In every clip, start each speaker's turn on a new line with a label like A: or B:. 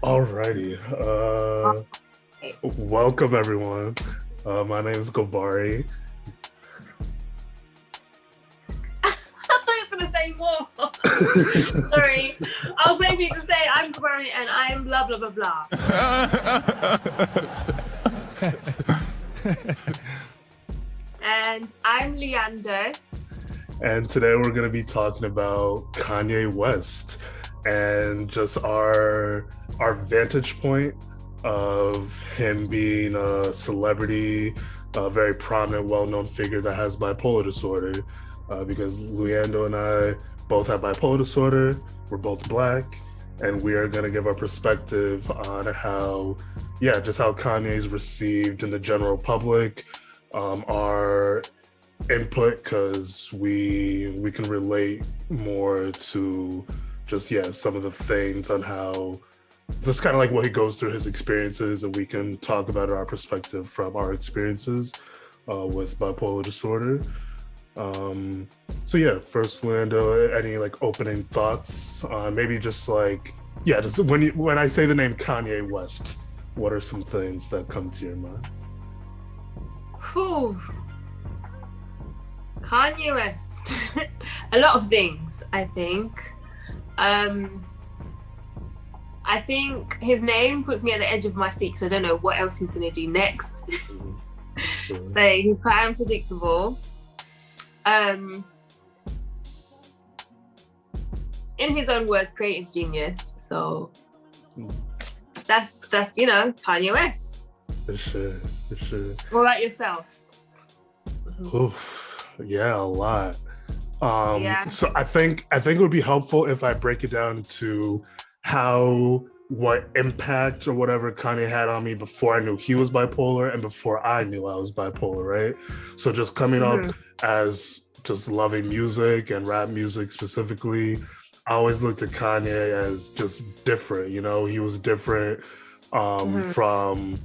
A: Alrighty.
B: Okay.
A: Welcome everyone. My name is Gobari.
B: I thought you were gonna say more. Sorry, I was waiting for you to say I'm Gabari and I'm blah blah blah blah. And I'm Luyando.
A: And today we're going to be talking about Kanye West and just our vantage point of him being a celebrity, a very prominent, well-known figure that has bipolar disorder. Because Luyando and I both have bipolar disorder. We're both Black, and we are going to give our perspective on just how Kanye is received in the general public. Our input, because we can relate more to some of the things on how just kind of like what he goes through, his experiences, and we can talk about our perspective from our experiences with bipolar disorder. First, Lando, any like opening thoughts on maybe just when I say the name Kanye West, what are some things that come to your mind?
B: Whew. Kanye West. A lot of things, I think. I think his name puts me at the edge of my seat because I don't know what else he's going to do next. So he's quite unpredictable. In his own words, creative genius. So that's Kanye West.
A: For sure.
B: What about yourself?
A: Oof, yeah, a lot.
B: Yeah.
A: So I think it would be helpful if I break it down to what impact or whatever Kanye had on me before I knew he was bipolar and before I knew I was bipolar, right? So just coming up as just loving music and rap music specifically, I always looked at Kanye as just different. He was different from,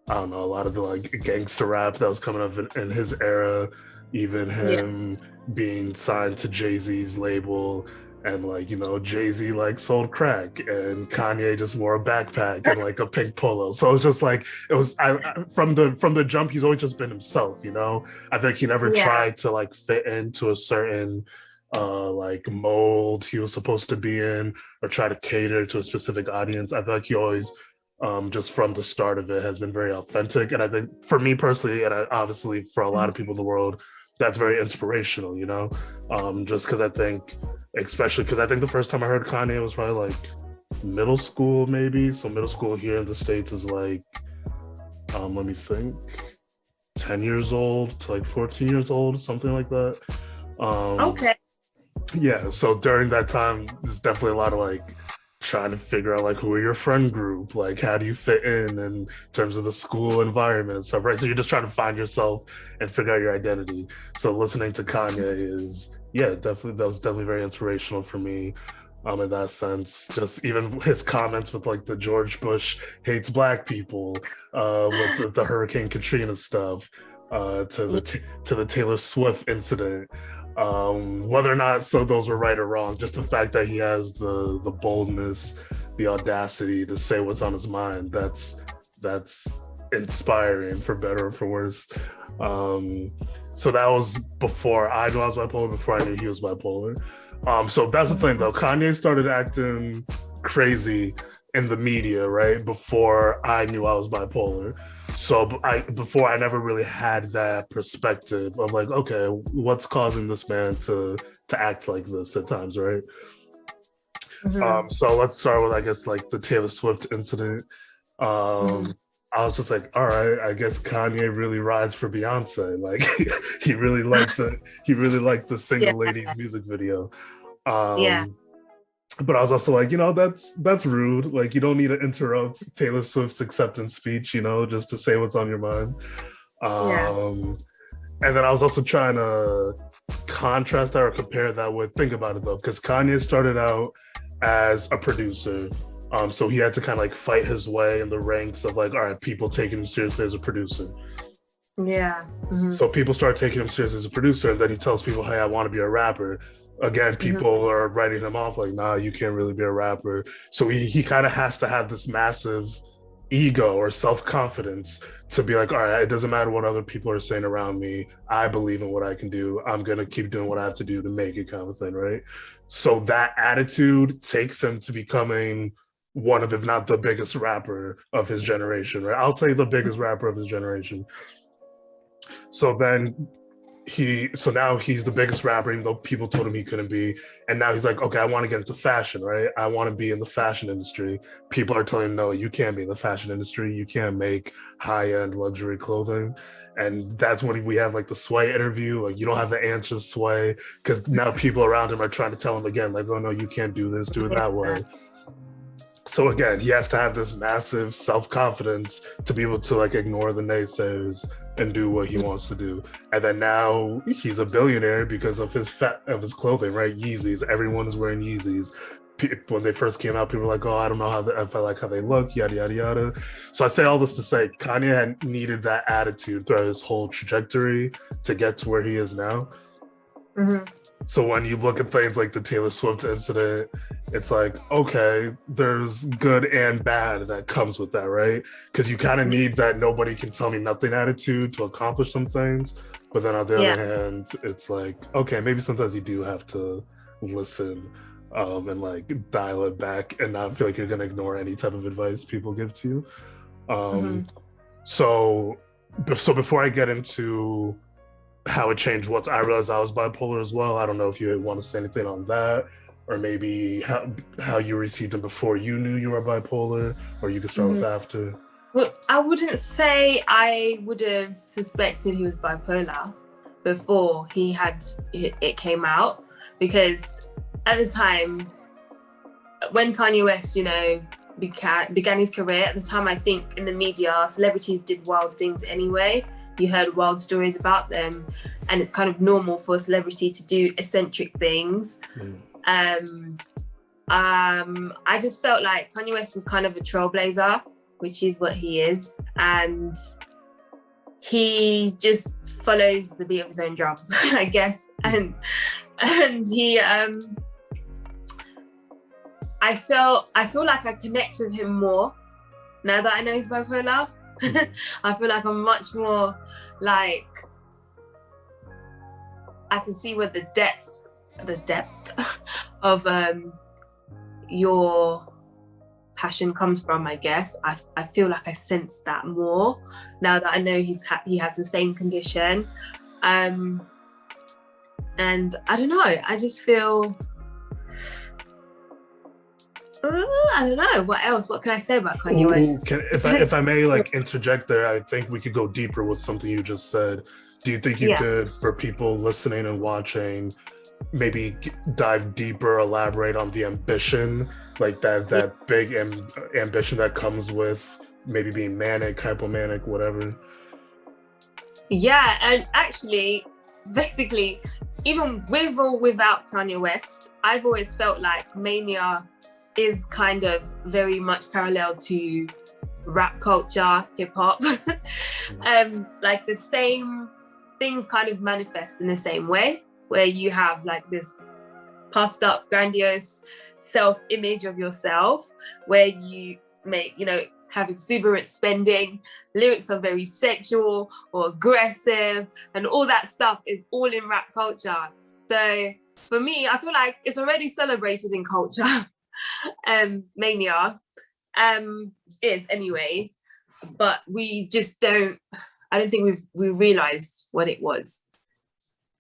A: I don't know, a lot of the like gangster rap that was coming up in his era, even him being signed to Jay-Z's label, and Jay-Z like sold crack and Kanye just wore a backpack and like a pink polo. So it's just like from the jump, he's always just been himself. I think he never tried to like fit into a certain like mold he was supposed to be in or try to cater to a specific audience. I feel like he always just from the start of it has been very authentic. And I think for me personally, and obviously for a lot of people in the world, that's very inspirational, just because I think the first time I heard Kanye was probably like middle school, maybe. So middle school here in the States is like, let me think, 10 years old to like 14 years old, something like that.
B: Okay.
A: Yeah, so during that time, there's definitely a lot of like trying to figure out like who are your friend group, like how do you fit in terms of the school environment and stuff, right? So you're just trying to find yourself and figure out your identity. So listening to Kanye that was definitely very inspirational for me in that sense. Just even his comments with like the George Bush hates Black people, with the Hurricane Katrina stuff, to the Taylor Swift incident. Whether or not those were right or wrong, just the fact that he has the boldness, the audacity to say what's on his mind, that's inspiring, for better or for worse. So that was before I knew I was bipolar, before I knew he was bipolar. So that's the thing though, Kanye started acting crazy in the media, right, before I knew I was bipolar. So before I never really had that perspective of like, okay, what's causing this man to act like this at times, right? So let's start with, I guess, like the Taylor Swift incident. I was just like, all right, I guess Kanye really rides for Beyonce. Like he really liked the Single Ladies music video. But I was also like, that's rude. Like, you don't need to interrupt Taylor Swift's acceptance speech, just to say what's on your mind. And then I was also trying to contrast that or compare that with, think about it though, because Kanye started out as a producer. So he had to kind of like fight his way in the ranks of like, all right, people taking him seriously as a producer.
B: Yeah.
A: So people start taking him seriously as a producer, and then he tells people, hey, I want to be a rapper. again, people are writing him off like, nah, you can't really be a rapper. So he kind of has to have this massive ego or self-confidence to be like, all right, it doesn't matter what other people are saying around me. I believe in what I can do. I'm going to keep doing what I have to do to make it, kind of thing, right? So that attitude takes him to becoming one of, if not the biggest rapper of his generation, right? I'll say the biggest rapper of his generation. So then now he's the biggest rapper, even though people told him he couldn't be. And now he's like, okay, I want to get into fashion, right? I want to be in the fashion industry. People are telling him, no, you can't be in the fashion industry. You can't make high-end luxury clothing. And that's when we have like the Sway interview. Like, you don't have the answers, Sway, because now people around him are trying to tell him again, like, oh no, you can't do this, do it that way. So again, he has to have this massive self-confidence to be able to like ignore the naysayers and do what he wants to do. And then now he's a billionaire because of his clothing, right? Yeezys. Everyone is wearing Yeezys. When they first came out, people were like, oh, I don't know if I like how they look, yada, yada, yada. So I say all this to say Kanye had needed that attitude throughout his whole trajectory to get to where he is now.
B: Mm-hmm.
A: So when you look at things like the Taylor Swift incident, it's like, okay, there's good and bad that comes with that, right? Because you kind of need that nobody can tell me nothing attitude to accomplish some things. But then on the other hand, it's like, okay, maybe sometimes you do have to listen and like dial it back and not feel like you're going to ignore any type of advice people give to you. So before I get into how it changed once I realized I was bipolar as well, I don't know if you want to say anything on that, or maybe how you received it before you knew you were bipolar, or you could start with after.
B: Well, I wouldn't say I would have suspected he was bipolar before it came out, because at the time when Kanye West, began his career, at the time, I think in the media, celebrities did wild things anyway. You heard wild stories about them, and it's kind of normal for a celebrity to do eccentric things. I just felt like Kanye West was kind of a trailblazer, which is what he is, and he just follows the beat of his own drum, I guess. And he, I feel like I connect with him more now that I know he's bipolar. I feel like I'm much more like, I can see where the depth of your passion comes from, I guess. I feel like I sense that more now that I know he has the same condition. And I don't know, I just feel, I don't know. What else? What can I say about Kanye West?
A: If I may like interject there, I think we could go deeper with something you just said. Do you think you could, for people listening and watching, maybe dive deeper, elaborate on the ambition, like that big ambition that comes with maybe being manic, hypomanic, whatever?
B: Yeah, and actually, basically, even with or without Kanye West, I've always felt like mania is kind of very much parallel to rap culture, hip hop. Like the same things kind of manifest in the same way, where you have like this puffed up, grandiose self-image of yourself, where you have exuberant spending, lyrics are very sexual or aggressive, and all that stuff is all in rap culture. So for me, I feel like it's already celebrated in culture. Mania is anyway, but we just I don't think we realized what it was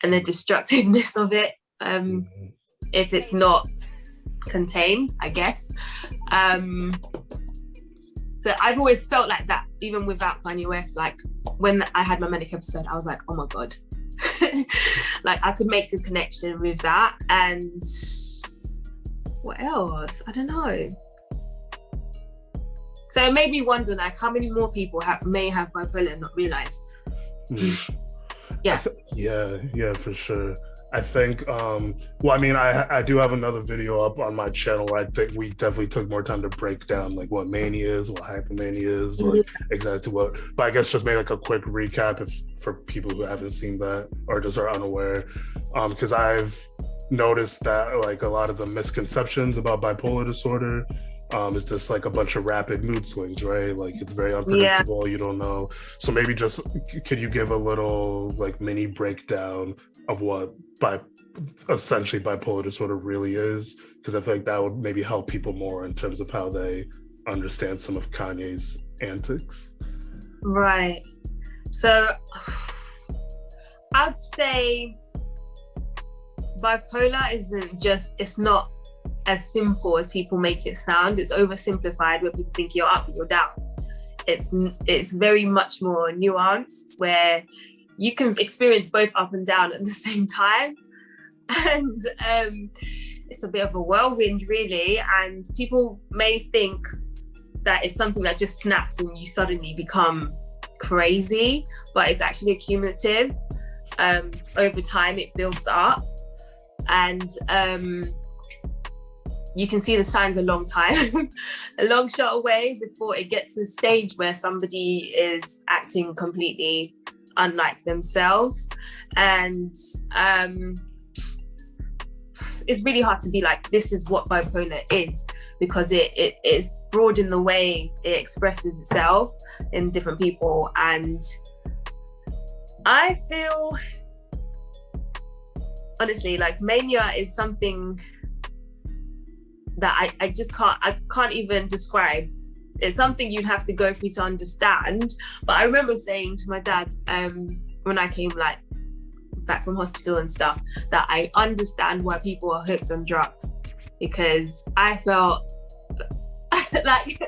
B: and the destructiveness of it, if it's not contained, I guess. So I've always felt like that, even without Kanye West. Like when I had my manic episode, I was like, oh my God. Like I could make the connection with that. And what else? I don't know. So it made me wonder, like, how many more people may have bipolar and not realized. Yeah, for sure. I think, I do have another video up on my channel where I think we definitely took more time to break down like what mania is, what hypomania is, like exactly what, but I guess just make like a quick recap for people who haven't seen that or just are unaware. Because I've
A: noticed that like a lot of the misconceptions about bipolar disorder is just like a bunch of rapid mood swings, right? Like it's very
B: Yeah.
A: unpredictable. You don't know. So maybe just could you give a little like mini breakdown of what essentially bipolar disorder really is? Because I feel like that would maybe help people more in terms of how they understand some of Kanye's antics.
B: Right. So I'd say bipolar it's not as simple as people make it sound. It's oversimplified where people think you're up, you're down. It's very much more nuanced where you can experience both up and down at the same time. And it's a bit of a whirlwind really. And people may think that it's something that just snaps and you suddenly become crazy, but it's actually accumulative. Over time it builds up, and you can see the signs a long time, a long shot away before it gets to the stage where somebody is acting completely unlike themselves. And it's really hard to be like, this is what bipolar is, because it's broad in the way it expresses itself in different people. And I feel, honestly, like mania is something that I can't even describe. It's something you'd have to go through to understand. But I remember saying to my dad, when I came like back from hospital and stuff, that I understand why people are hooked on drugs, because I felt like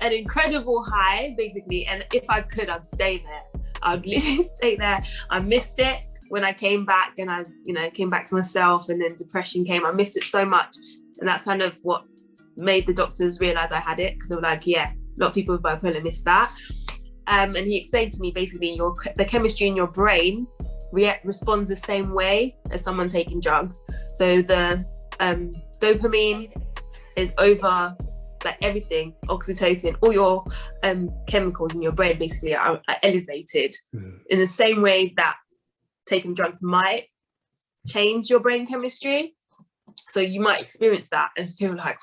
B: an incredible high basically, and if I could, I'd stay there. I'd literally stay there. I missed it when I came back, and I came back to myself, and then depression came. I missed it so much, and that's kind of what made the doctors realize I had it, because they were like, yeah, a lot of people with bipolar miss that. And he explained to me basically the chemistry in your brain responds the same way as someone taking drugs. So the dopamine is over, like everything, oxytocin, all your chemicals in your brain basically are elevated in the same way that taking drugs might change your brain chemistry. So you might experience that and feel like,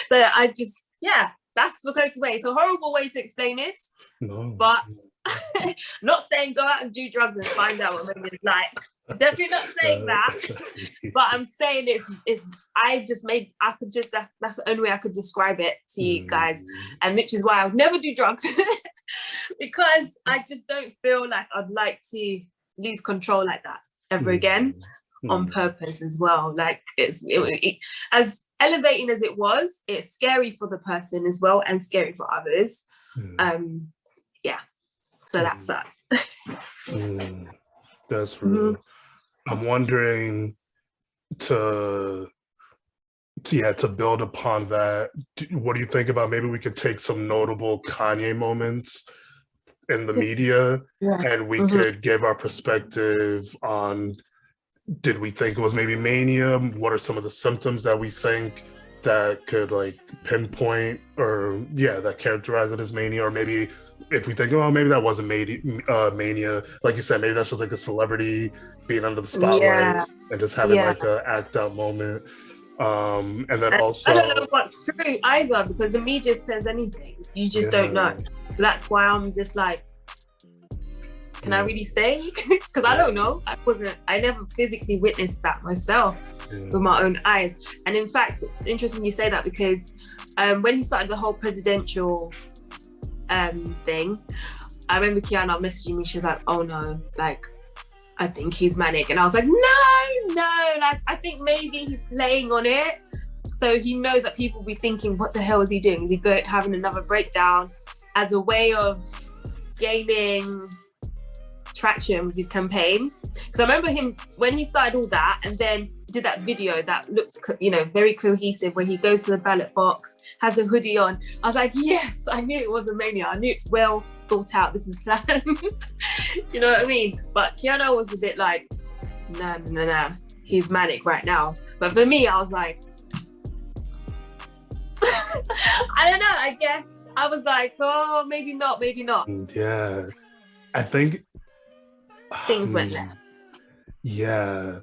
B: so that's the closest way. It's a horrible way to explain it, but not saying go out and do drugs and find out what maybe it's like. Definitely not saying that, but I'm saying that's the only way I could describe it to you guys, and which is why I would never do drugs, because I just don't feel like I'd like to lose control like that ever again, on purpose as well. Like it as elevating as it was, it's scary for the person as well and scary for others. So that's that.
A: That's real. I'm wondering to build upon that. What do you think about, maybe we could take some notable Kanye moments in the media, and we could give our perspective on, did we think it was maybe mania? What are some of the symptoms that we think that could like pinpoint or that characterize it as mania? Or maybe if we think, oh, maybe that wasn't mania, like you said, maybe that's just like a celebrity being under the spotlight and just having like a act out moment. And then also, I
B: don't know what's true either, because the media says anything. You just don't know. That's why I'm just like, can I really say? Because I don't know. I never physically witnessed that myself with my own eyes. And in fact, interesting you say that, because when he started the whole presidential thing, I remember Kiana messaging me. She was like, oh no, like, I think he's manic. And I was like, no, like, I think maybe he's playing on it. So he knows that people will be thinking, what the hell is he doing? Is he having another breakdown as a way of gaining traction with his campaign? Because I remember him when he started all that, and then did that video that looked, very cohesive, where he goes to the ballot box, has a hoodie on. I was like, yes, I knew it was a mania. I knew it's well thought out. This is planned. Do you know what I mean? But Kiana was a bit like, nah, he's manic right now. But for me, I was like, I don't know. I guess I was like, oh, maybe not.
A: Yeah, I think
B: things went left.
A: Yeah,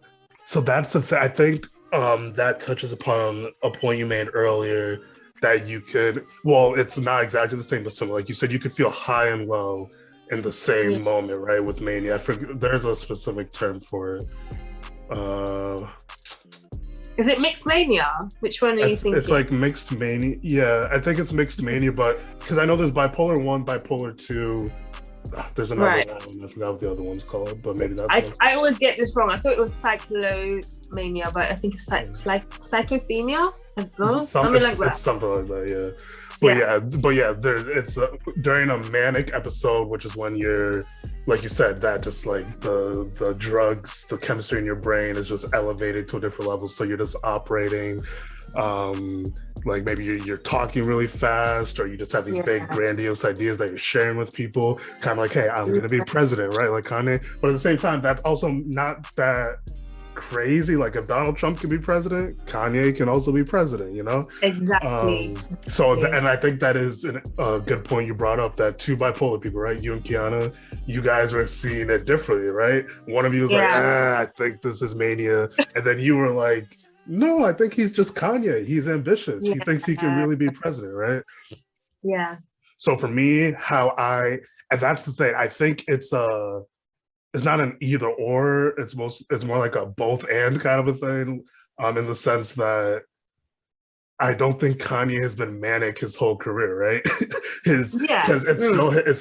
A: So that's the thing. I think that touches upon a point you made earlier that you could, well, it's not exactly the same, but similar. Like you said, you could feel high and low in the
B: Yeah.
A: same moment, right? With mania. I forget, there's a specific term for it. Uh,
B: Is it mixed mania? Which one are you
A: it's
B: thinking?
A: like mixed mania. Yeah, I think it's mixed mania, but because I know there's bipolar 1, bipolar 2. There's another
B: Right.
A: one. I forgot what the other one's called, but maybe that's
B: I,
A: one.
B: I always get this wrong. I thought it was cyclomania, but I think it's like cyclothemia. I don't know, something like
A: It's
B: that.
A: something like that, yeah.
B: Yeah.
A: But yeah, it's during a manic episode, which is when you're, like you said, that just like the drugs, the chemistry in your brain is just elevated to a different level. So you're just operating, like maybe you're talking really fast, or you just have these big
B: Yeah.
A: grandiose ideas that you're sharing with people, kind of like, hey, I'm gonna be president, right? Like Kanye. But at the same time, that's also not that crazy. Like if Donald Trump can be president, Kanye can also be president, you know?
B: Exactly.
A: And I think that is a good point you brought up, that two bipolar people, right? You and Kiana, you guys were seeing it differently, right? One of you was like,
B: Yeah.
A: I think this is mania. And then you were like, no, I think he's just Kanye. He's ambitious. He thinks he can
B: Yeah.
A: really be president, right?
B: Yeah.
A: So for me, and that's the thing, I think it's not an either or. It's more like a both and kind of a thing, in the sense that I don't think Kanye has been manic his whole career, right?
B: Yeah.
A: Because it's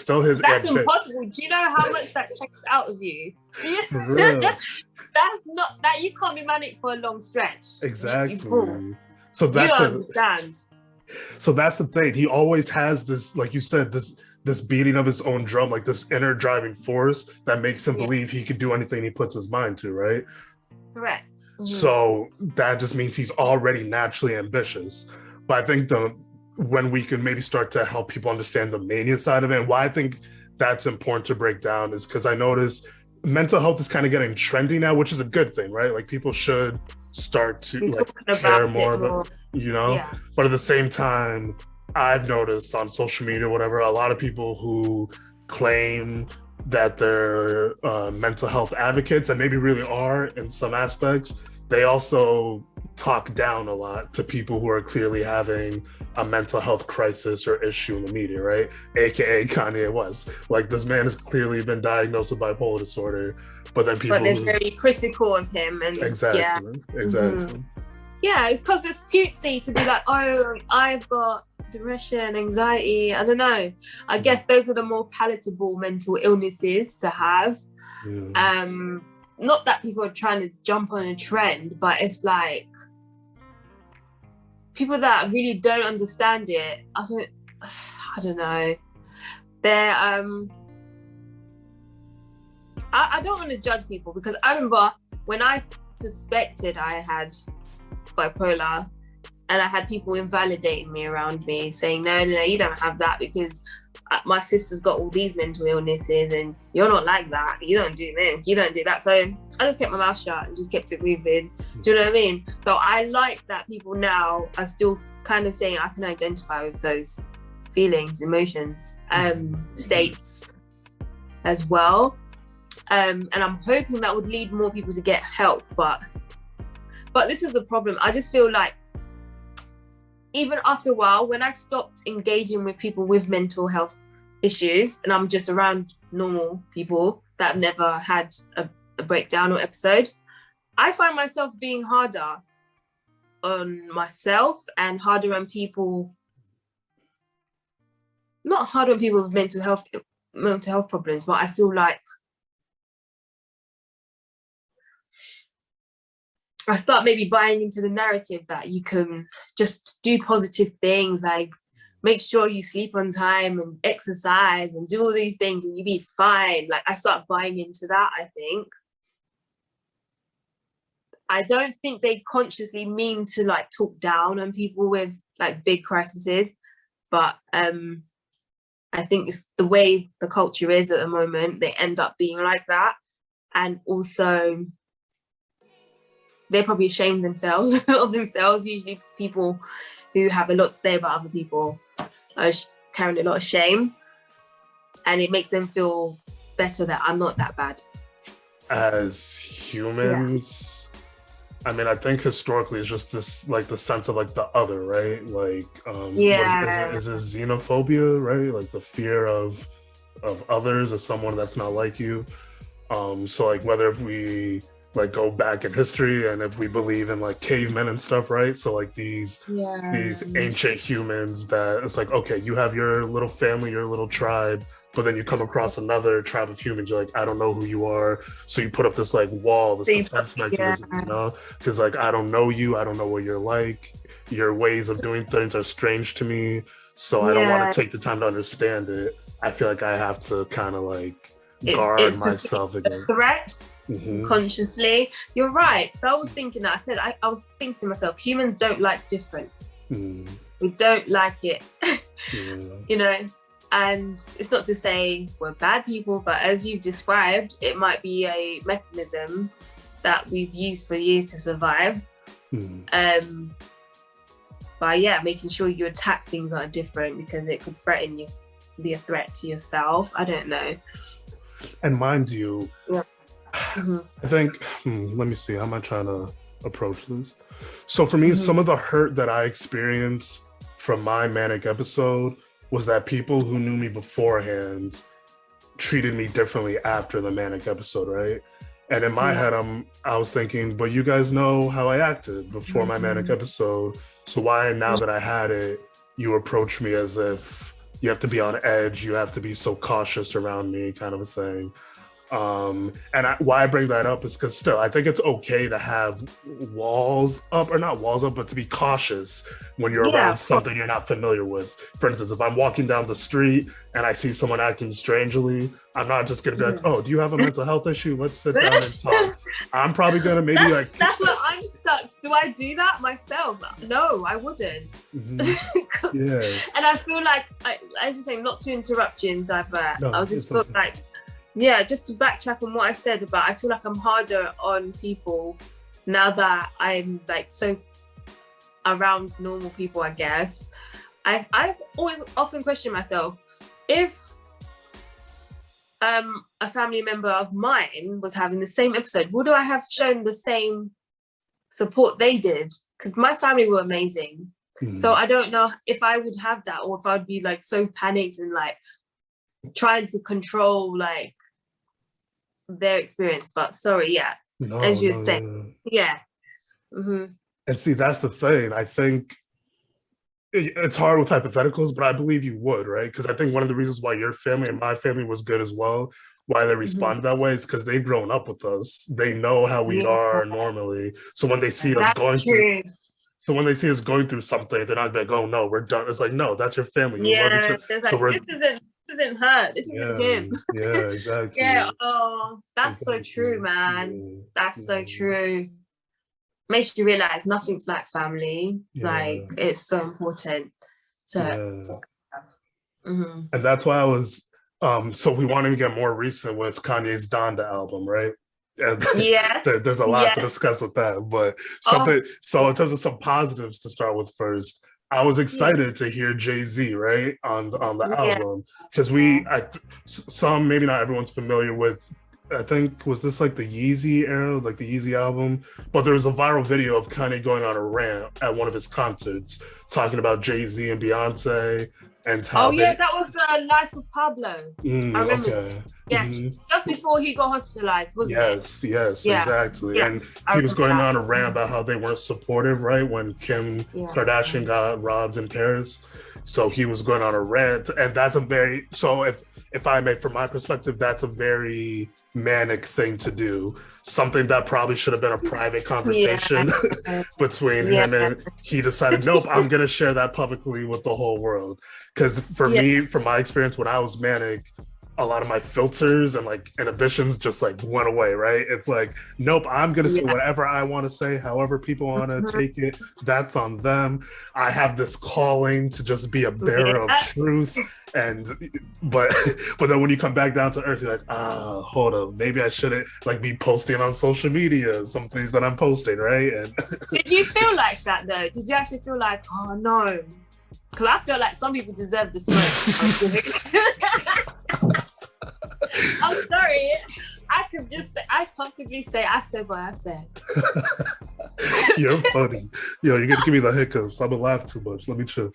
A: still his
B: That's
A: ambition.
B: impossible. Do you know how much that takes out of you? Do you?
A: For real.
B: That's not that you can't be manic for a long stretch.
A: Exactly.
B: You don't understand.
A: So that's the thing. He always has this, like you said, this beating of his own drum, like this inner driving force that makes him believe he can do anything he puts his mind to, right?
B: Correct. Mm-hmm.
A: So that just means he's already naturally ambitious. But I think when we can maybe start to help people understand the mania side of it, and why I think that's important to break down, is because I notice mental health is kind of getting trendy now, which is a good thing, right? Like people should start to like care more about, you know?
B: Yeah.
A: But at the same time, I've noticed on social media, whatever, a lot of people who claim that they're mental health advocates, and maybe really are in some aspects, they also talk down a lot to people who are clearly having a mental health crisis or issue in the media, right? AKA Kanye West. Like this man has clearly been diagnosed with bipolar disorder, but then people...
B: But they're very critical of him. And
A: exactly.
B: Mm-hmm. Yeah, it's because it's cutesy to be like, oh, I've got depression, anxiety, I don't know. I guess those are the more palatable mental illnesses to have.
A: Yeah.
B: Not that people are trying to jump on a trend, but it's like people that really don't understand it, I don't know. They're I don't want to judge people, because I remember when I suspected I had bipolar, and I had people invalidating me around me, saying, no, you don't have that, because my sister's got all these mental illnesses and you're not like that. You don't do this, you don't do that. So I just kept my mouth shut and just kept it moving. Do you know what I mean? So I like that people now are still kind of saying I can identify with those feelings, emotions, states as well. And I'm hoping that would lead more people to get help. But this is the problem. I just feel like even after a while, when I stopped engaging with people with mental health issues, and I'm just around normal people that have never had a breakdown or episode, I find myself being harder on myself and harder on people, not harder on people with mental health problems, but I feel like I start maybe buying into the narrative that you can just do positive things, like make sure you sleep on time and exercise and do all these things and you'll be fine. Like I start buying into that, I think. I don't think they consciously mean to like talk down on people with like big crises, but I think it's the way the culture is at the moment, they end up being like that. And also they're probably ashamed themselves of themselves. Usually people who have a lot to say about other people are carrying a lot of shame, and it makes them feel better that I'm not that bad.
A: As humans, I mean, I think historically it's just this like the sense of like the other, right? Like,
B: Yeah.
A: is it xenophobia, right? Like the fear of others or someone that's not like you. So like whether if we like go back in history and if we believe in like cavemen and stuff, right? So like
B: Yeah.
A: these ancient humans that it's like, okay, you have your little family, your little tribe, but then you come across another tribe of humans, you're like, I don't know who you are. So you put up this like wall, this defense
B: Yeah.
A: mechanism, you know? Because like I don't know you, I don't know what you're like. Your ways of doing things are strange to me. So I don't want
B: Yeah.
A: to take the time to understand it. I feel like I have to kind of like guard
B: It's perceived
A: myself
B: a
A: again.
B: threat
A: Hmm.
B: subconsciously. You're right. So I was thinking that. I was thinking to myself, humans don't like difference.
A: Mm,
B: We don't like it.
A: yeah.
B: You know? And it's not to say we're bad people, but as you've described, it might be a mechanism that we've used for years to survive.
A: Mm.
B: But yeah, making sure you attack things that are different because it could threaten you, be a threat to yourself. I don't know.
A: And mind you,
B: Yeah. Mm-hmm.
A: I think, let me see, how am I trying to approach this? So for me,
B: Mm-hmm.
A: some of the hurt that I experienced from my manic episode was that people who knew me beforehand treated me differently after the manic episode, right? And in my head, I was thinking, but you guys know how I acted before my manic episode. So why now that I had it, you approach me as if you have to be on edge, you have to be so cautious around me, kind of a thing. Why I bring that up is because still, I think it's okay to have walls up, or not walls up, but to be cautious when you're around something you're not familiar with. For instance, if I'm walking down the street and I see someone acting strangely, I'm not just gonna be like, "Oh, do you have a mental health issue? Let's sit down and talk." I'm probably gonna maybe
B: that's where I'm stuck. Do I do that myself? No, I wouldn't.
A: Mm-hmm. Yeah.
B: And I feel like, as you're saying, not to interrupt you and divert.
A: No,
B: I was just feel like, yeah, just to backtrack on what I said about, I feel like I'm harder on people now that I'm like so around normal people, I guess. I've always often questioned myself, if a family member of mine was having the same episode, would I have shown the same support they did? Because my family were amazing. So I don't know if I would have that, or if I'd be like so panicked and like trying to control like their experience. But sorry, as you said, Mm-hmm.
A: And see, that's the thing. I think it's hard with hypotheticals, but I believe you would, right? Because I think one of the reasons why your family and my family was good as well, why they responded that way, is because they've grown up with us. They know how we are normally. So when they see us going through, something, they're not like, "Oh no, we're done." It's like, no, that's your family. You love each other.
B: There's like, this isn't her. This isn't him.
A: Yeah, exactly.
B: Oh, that's so true, man. That's so true. Makes you realize nothing's like family. Like, it's so important to
A: and that's why I was so we wanted to get more recent with Kanye's Donda album, right? And there's a lot to discuss with that, but so in terms of some positives to start with first, I was excited to hear Jay-Z, right, on the album, because some, maybe not everyone's familiar with, I think, was this like the Yeezy era, like the Yeezy album? But there was a viral video of Kanye going on a rant at one of his concerts, talking about Jay-Z and Beyonce and how
B: that was the Life of Pablo. I remember. Yes, just before he got hospitalized, wasn't it?
A: Yes, exactly. And he was going on a rant about how they weren't supportive, right, when Kim Kardashian got robbed in Paris. So he was going on a rant, and that's if I may, from my perspective, that's a very manic thing to do. Something that probably should have been a private conversation between him, and he decided, nope, I'm going to share that publicly with the whole world. Because for me, from my experience, when I was manic, a lot of my filters and like inhibitions just like went away, right? It's like, nope, I'm gonna say whatever I want to say, however people want to take it, that's on them. I have this calling to just be a bearer of truth, but then when you come back down to earth, you're like, hold up, maybe I shouldn't like be posting on social media some things that I'm posting, right? And
B: did you feel like that though? Did you actually feel like, oh no? Because I feel like some people deserve the smoke. I'm sorry. I comfortably say I said what I said.
A: You're funny. Yo, you're gonna give me the hiccups. I'm gonna laugh too much. Let me chill.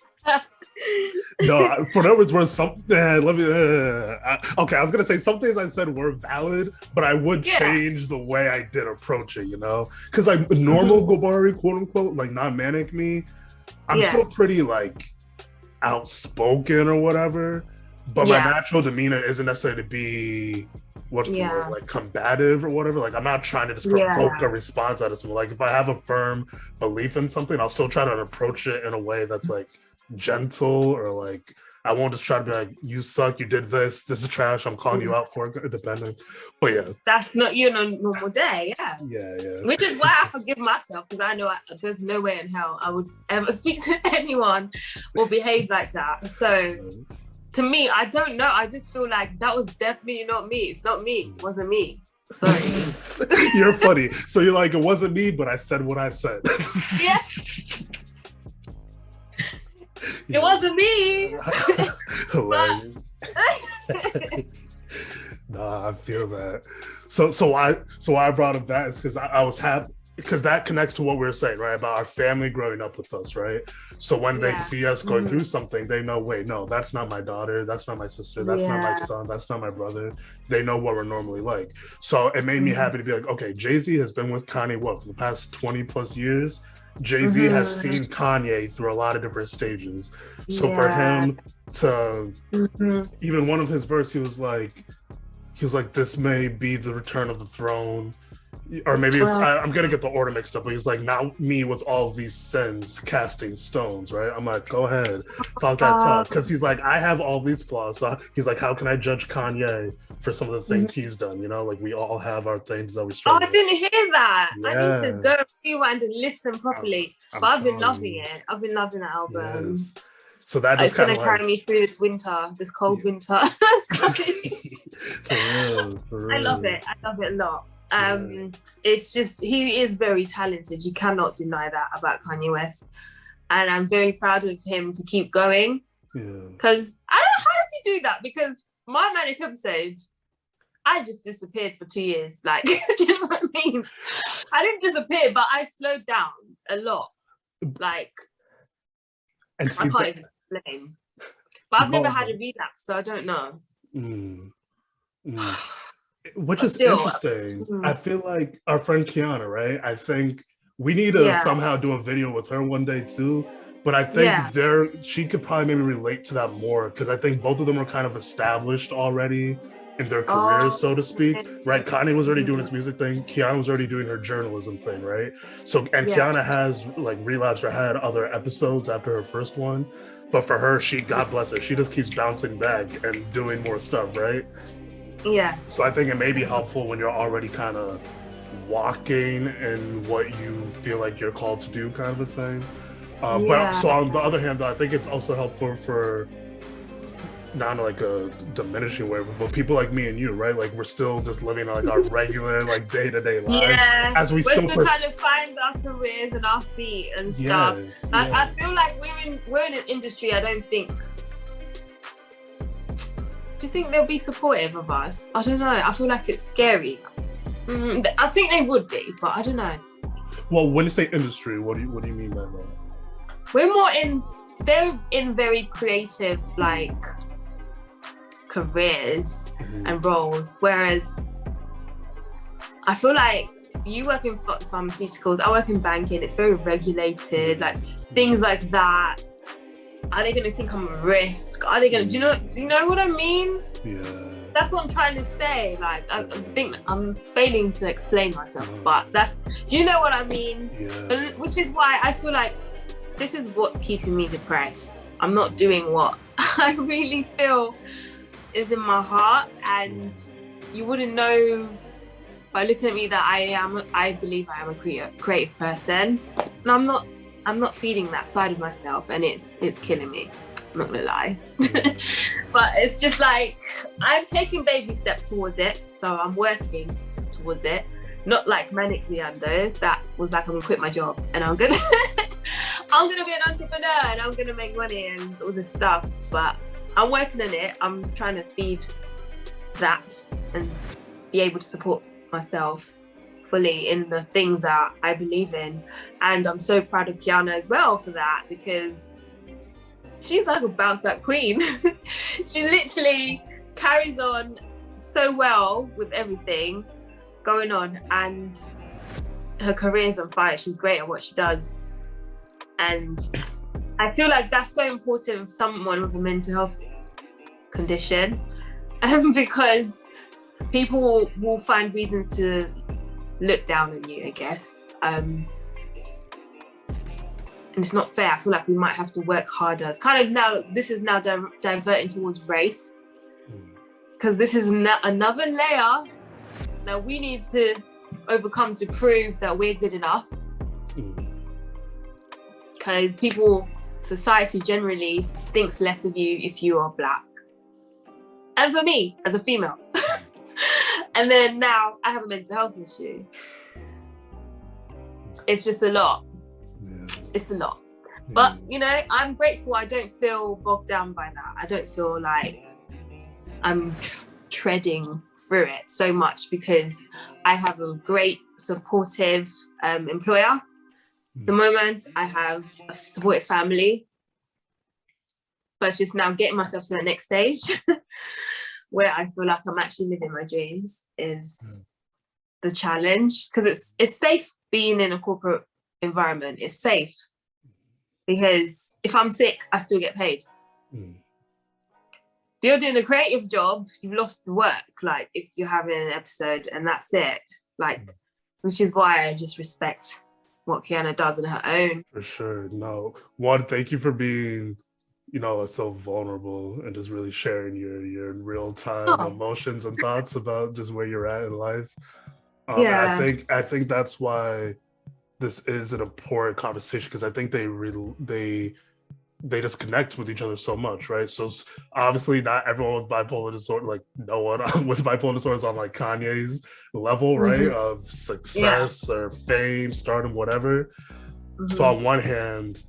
A: No, for that was something. Let me. Okay, I was gonna say some things I said were valid, but I would change the way I did approach it. You know, because like normal Gobari, quote unquote, like not manic me, I'm still pretty like outspoken or whatever. But my natural demeanor isn't necessarily to be what's the word, like combative or whatever. Like I'm not trying to just provoke a response out of something. Like if I have a firm belief in something, I'll still try to approach it in a way that's like gentle, or like I won't just try to be like, you suck, you did this is trash, I'm calling you out for it, depending. But yeah,
B: that's not you on a normal day. Yeah, which is why I forgive myself, because I know there's no way in hell I would ever speak to anyone or behave like that. So to me, I don't know, I just feel like that was definitely not me. It's not me, it wasn't me. Sorry.
A: You're funny. So you're like, it wasn't me, but I said what I said.
B: Yeah. It wasn't me.
A: Hilarious. Nah, I feel that. So why I brought up that is because I was happy, because that connects to what we were saying, right? About our family growing up with us, right? So when they see us going through something, they know, wait, no, that's not my daughter, that's not my sister, that's not my son, that's not my brother. They know what we're normally like. So it made me happy to be like, okay, Jay-Z has been with Kanye, for the past 20 plus years? Jay-Z has seen Kanye through a lot of different stages. So for him to, even one of his verse, he was like, this may be the return of the throne. Or maybe it's, I'm gonna get the order mixed up, but he's like, not me with all of these sins casting stones, right? I'm like, go ahead, talk that talk. Because he's like, I have all these flaws. So he's like, how can I judge Kanye for some of the things he's done? You know, like we all have our things that we struggle with.
B: I didn't hear that. I need to go rewind and listen properly. But I've been loving it. I've been loving that album.
A: Yes. So that is
B: going to carry me through this winter, this cold winter. For real. I love it. I love it a lot. It's just, he is very talented. You cannot deny that about Kanye West. And I'm very proud of him to keep going. Because I don't know, how does he do that? Because my manic episode, I just disappeared for 2 years. Like, do you know what I mean? I didn't disappear, but I slowed down a lot. Like, I can't even explain. But I've never had a relapse, so I don't know.
A: Which is interesting. I feel like our friend Kiana, right? I think we need to somehow do a video with her one day too. But I think she could probably maybe relate to that more, because I think both of them are kind of established already in their careers, so to speak, right? Kanye was already doing his music thing. Kiana was already doing her journalism thing, right? So, and Kiana has like relapsed or had other episodes after her first one. But for her, God bless her, she just keeps bouncing back and doing more stuff, right?
B: Yeah.
A: So I think it may be helpful when you're already kind of walking in what you feel like you're called to do, kind of a thing. But so on the other hand, though, I think it's also helpful for not like a diminishing way, but people like me and you, right? Like we're still just living like our regular like day-to-day lives. As we're still
B: trying to find our careers and our feet and stuff. I feel like we're in an industry. I don't think. Do you think they'll be supportive of us? I don't know. I feel like it's scary. I think they would be, but I don't know.
A: Well, when you say industry, what do you mean by that?
B: We're more they're in very creative, like, careers and roles, whereas I feel like you work in pharmaceuticals, I work in banking, it's very regulated, like things like that. Are they going to think I'm a risk? Are they going to, do you know what I mean?
A: Yeah.
B: That's what I'm trying to say. Like, I think I'm failing to explain myself, but do you know what I mean?
A: Yeah.
B: Which is why I feel like this is what's keeping me depressed. I'm not doing what I really feel is in my heart, and you wouldn't know by looking at me that I believe I am a creative person, and I'm not feeding that side of myself, and it's killing me. I'm not gonna lie. But it's just like, I'm taking baby steps towards it, so I'm working towards it. Not like manic Luyando, that was like, I'm gonna quit my job and I'm gonna be an entrepreneur and I'm gonna make money and all this stuff. But I'm working on it. I'm trying to feed that and be able to support myself fully in the things that I believe in. And I'm so proud of Kiana as well for that, because she's like a bounce back queen. She literally carries on so well with everything going on, and her career is on fire. She's great at what she does. And I feel like that's so important for someone with a mental health condition, because people will find reasons to look down on you, I guess. And it's not fair. I feel like we might have to work harder. It's kind of now, this is now diverting towards race, because this is another layer that we need to overcome to prove that we're good enough. Because society generally thinks less of you if you are Black. And for me, as a female. And then now I have a mental health issue. It's just a lot. Yeah. It's a lot. But, you know, I'm grateful. I don't feel bogged down by that. I don't feel like I'm treading through it so much, because I have a great supportive employer. At the moment, I have a supportive family. But it's just now getting myself to the next stage where I feel like I'm actually living my dreams is the challenge. Because it's safe being in a corporate environment. It's safe. Because if I'm sick, I still get paid. If you're doing a creative job, you've lost the work. Like if you're having an episode and that's it. Like, which is why I just respect what Kiana does on her own.
A: For sure. No. One, thank you for being, you know, so vulnerable and just really sharing your real-time emotions and thoughts about just where you're at in life. I think that's why this is an important conversation, because I think they just connect with each other so much, right? So obviously not everyone with bipolar disorder, like no one with bipolar disorder is on like Kanye's level, right? Of success or fame, stardom, whatever. So on one hand,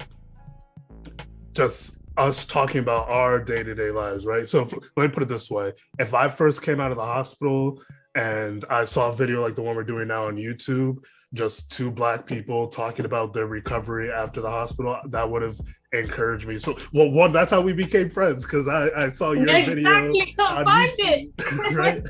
A: just us talking about our day-to-day lives, right? So let me put it this way. If I first came out of the hospital and I saw a video like the one we're doing now on YouTube, just two Black people talking about their recovery after the hospital, that would have encouraged me. So, well, one, that's how we became friends, because I saw your video on YouTube, right?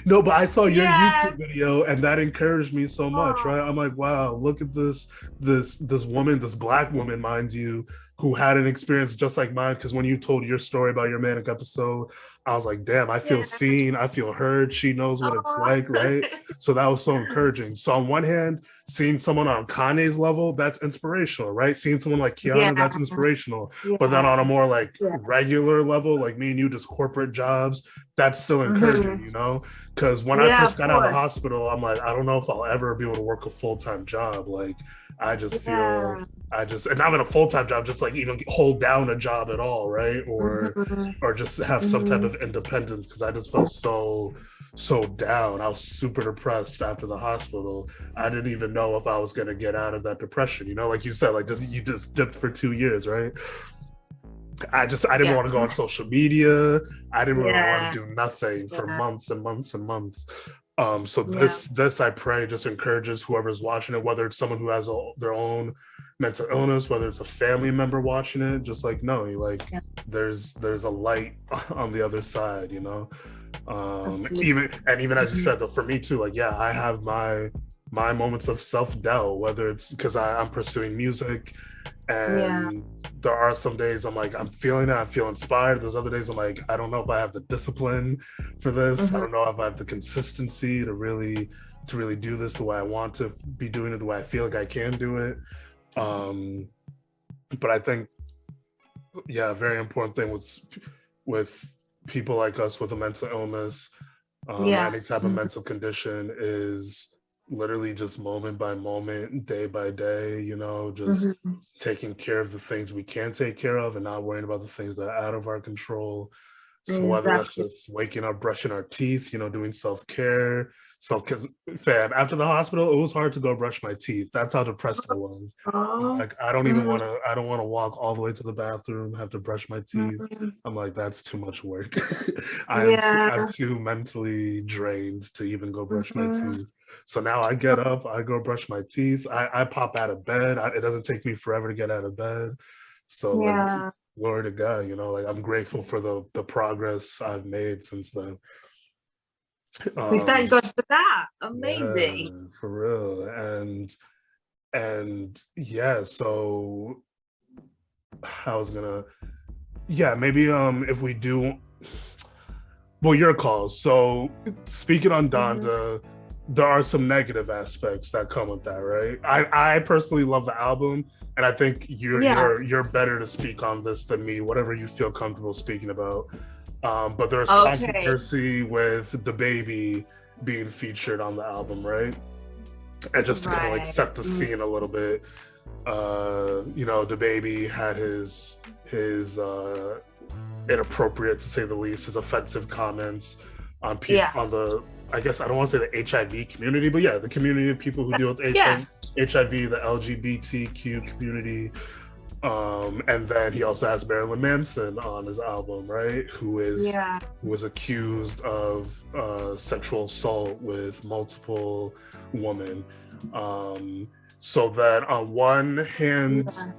A: No, but I saw your YouTube video, and that encouraged me so much, right? I'm like, wow, look at this woman, this Black woman, mind you, who had an experience just like mine. Because when you told your story about your manic episode, I was like, damn, I feel seen, I feel heard. She knows what it's like, right? So that was so encouraging. So on one hand, seeing someone on Kanye's level, that's inspirational, right? Seeing someone like Kiana, that's inspirational. But then on a more like regular level, like me and you, just corporate jobs, that's still encouraging, you know? Because when I first got out of the hospital, I'm like, I don't know if I'll ever be able to work a full-time job. Like, I just feel, and not even a full-time job, just like even hold down a job at all, right? Or just have some type of independence, because I just felt so down. I was super depressed after the hospital. I didn't even know if I was going to get out of that depression, you know, like you said, like you just dipped for 2 years, right? I didn't want to go on social media. I didn't really want to do nothing for months and months and months. So this I pray just encourages whoever's watching it, whether it's someone who has their own mental illness, whether it's a family member watching it, just like, no, there's a light on the other side, you know. Even as you said, though, for me too, like, I have my moments of self-doubt, whether it's because I'm pursuing music, and there are some days I'm like, I'm feeling it, I feel inspired. There's other days I'm like, I don't know if I have the discipline for this. I don't know if I have the consistency to really do this the way I want to be doing it, the way I feel like I can do it. But I think, a very important thing with people like us with a mental illness, any type of mental condition, is literally just moment by moment, day by day, you know, just taking care of the things we can take care of and not worrying about the things that are out of our control. So whether that's just waking up, brushing our teeth, you know, doing self-care. So, because fam, after the hospital, it was hard to go brush my teeth. That's how depressed I was. Like, I don't even want to walk all the way to the bathroom, have to brush my teeth. I'm like, that's too much work. I'm too mentally drained to even go brush my teeth. So now I get up, I go brush my teeth, I pop out of bed. It doesn't take me forever to get out of bed. So like,
B: Yeah.
A: glory to God, you know, like I'm grateful for the progress I've made since then.
B: We thank
A: Um,
B: God for that.
A: yeah,
B: Amazing.
A: for real. And yeah, so I was gonna, yeah, maybe if we do, well, your calls. So speaking on Donda, there are some negative aspects that come with that, right? I personally love the album, and I think
B: Yeah.
A: you're better to speak on this than me, whatever you feel comfortable speaking about. But there's
B: Okay.
A: controversy with the baby being featured on the album, right? And just to kind of like
B: Right.
A: set the scene a little bit, you know, the baby had his inappropriate, to say the least, his offensive comments on people
B: Yeah.
A: on the, I guess I don't want to say the HIV community, but yeah, the community of people who deal with
B: Yeah.
A: HIV, the LGBTQ community. And then he also has Marilyn Manson on his album, right? Who
B: Yeah.
A: was accused of sexual assault with multiple women. So that on one hand,
B: Yeah.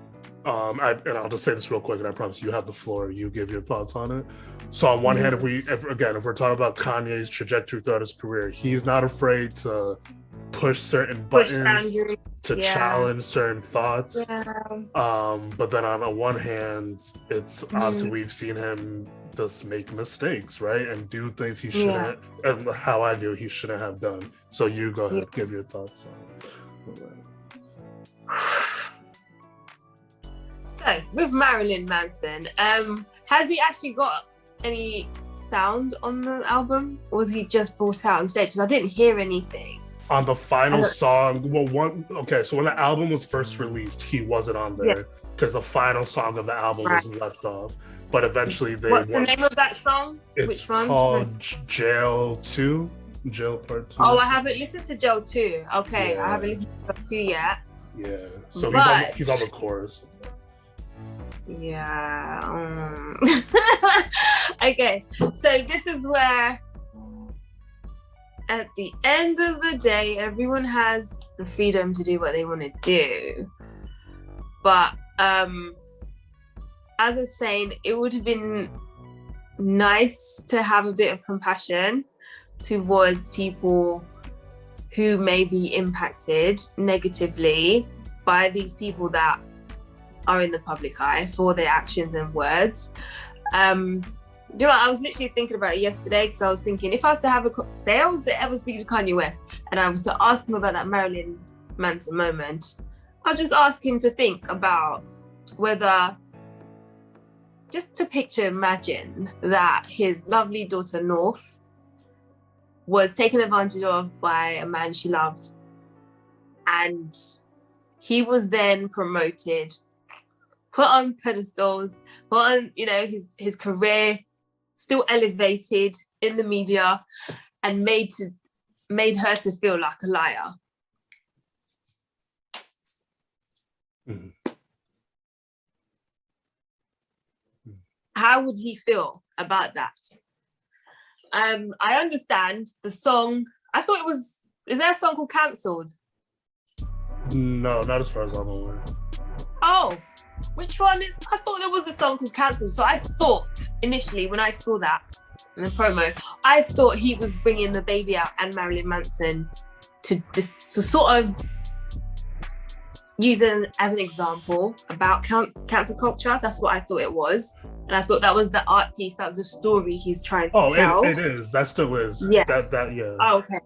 A: and I'll just say this real quick, and I promise you have the floor. You give your thoughts on it. So on one hand, if we're talking about Kanye's trajectory throughout his career, he's not afraid to push certain buttons, to challenge certain thoughts.
B: Yeah.
A: But then on the one hand, it's obviously we've seen him just make mistakes, right, and do things he shouldn't, and how I view he shouldn't have done. So you go ahead, give your thoughts on it.
B: So with Marilyn Manson, has he actually got any sound on the album, or was he just brought out on stage? Because I didn't hear anything.
A: On the final song, so when the album was first released, he wasn't on there because the final song of the album was left off. But eventually
B: What's the name of that song?
A: It's called Jail 2, Jail Part 2.
B: Oh, I haven't listened to Jail 2. Okay, I haven't listened to Jail 2 yet.
A: Yeah, so he's on the chorus.
B: Yeah. Okay, so this is where, at the end of the day, everyone has the freedom to do what they want to do. But as I was saying, it would have been nice to have a bit of compassion towards people who may be impacted negatively by these people that are in the public eye for their actions and words. You know, I was literally thinking about it yesterday, because I was thinking, if I was to have I was to ever speak to Kanye West and I was to ask him about that Marilyn Manson moment, I'll just ask him to think about whether, just to imagine that his lovely daughter North was taken advantage of by a man she loved, and he was then promoted, put on pedestals, put on, you know, his career still elevated in the media, and made her to feel like a liar. How would he feel about that? I understand the song. I thought it was, is there a song called Cancelled?
A: No, not as far as I'm aware.
B: Oh, which one is? I thought there was a song called Cancelled. So I thought initially, when I saw that in the promo, I thought he was bringing the baby out and Marilyn Manson to sort of use it as an example about cancel culture. That's what I thought it was. And I thought that was the art piece, that was the story he's trying to tell.
A: It is. That still is.
B: Yeah.
A: Yeah.
B: Oh, okay.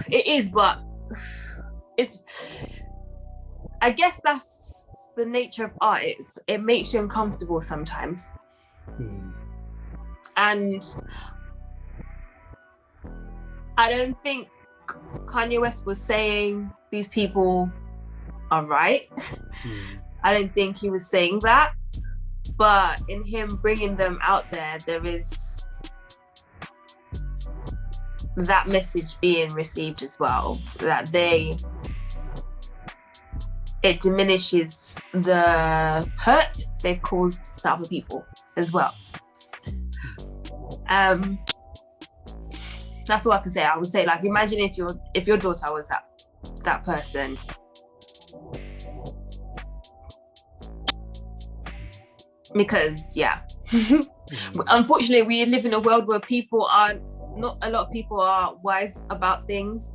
B: It is, but it's, I guess that's the nature of art. It makes you uncomfortable sometimes. And I don't think Kanye West was saying these people are right. I don't think he was saying that. But in him bringing them out there is that message being received as well, that it diminishes the hurt they've caused to other people as well. That's all I can say. I would say, like, imagine if your daughter was that person. Because unfortunately, we live in a world where not a lot of people are wise about things,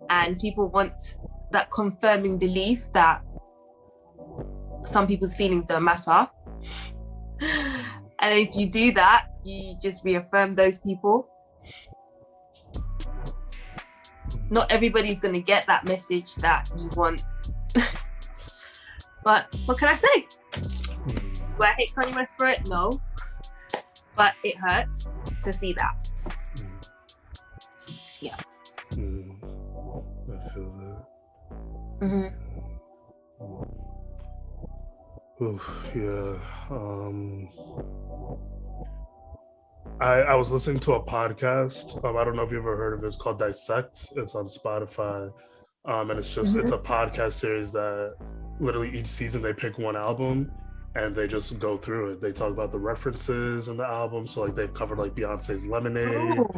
B: and people want that confirming belief that some people's feelings don't matter. And if you do that, you just reaffirm those people. Not everybody's going to get that message that you want. But what can I say? Do I hate Kanye West for it? No. But it hurts to see that. Yeah.
A: I feel that. Oof, yeah. I was listening to a podcast. I don't know if you've ever heard of it. It's called Dissect. It's on Spotify. And it's a podcast series that literally each season they pick one album and they just go through it. They talk about the references in the album. So like they've covered like Beyonce's Lemonade.
B: Oh,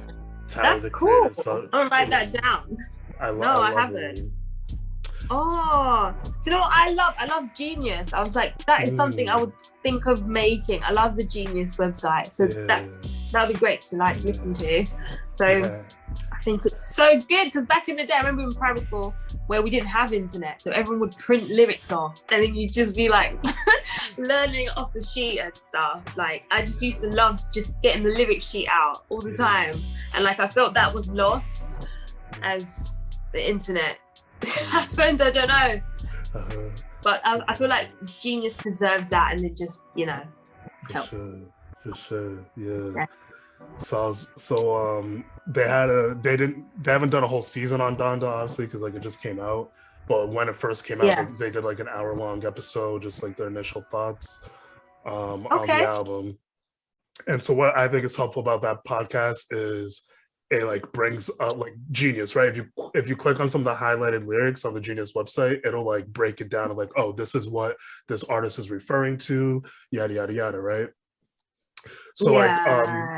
B: that's cool. I'll write that down.
A: I
B: haven't. Oh, do you know what I love? I love Genius. I was like, that is something I would think of making. I love the Genius website. So that'd be great to like listen to. So I think it's so good because back in the day, I remember in primary school where we didn't have internet. So everyone would print lyrics off and then you'd just be like learning off the sheet and stuff. Like I just used to love just getting the lyric sheet out all the time. And like I felt that was lost as the internet happened. I don't know. But I feel like Genius preserves that and it just, helps.
A: For sure. Yeah. So they haven't done a whole season on Donda, obviously, because like it just came out. But when it first came out, they did like an hour-long episode, just like their initial thoughts on the album. And so what I think is helpful about that podcast is it like brings up like Genius, right? If you click on some of the highlighted lyrics on the Genius website, it'll like break it down of like, oh, this is what this artist is referring to, yada yada yada, right? So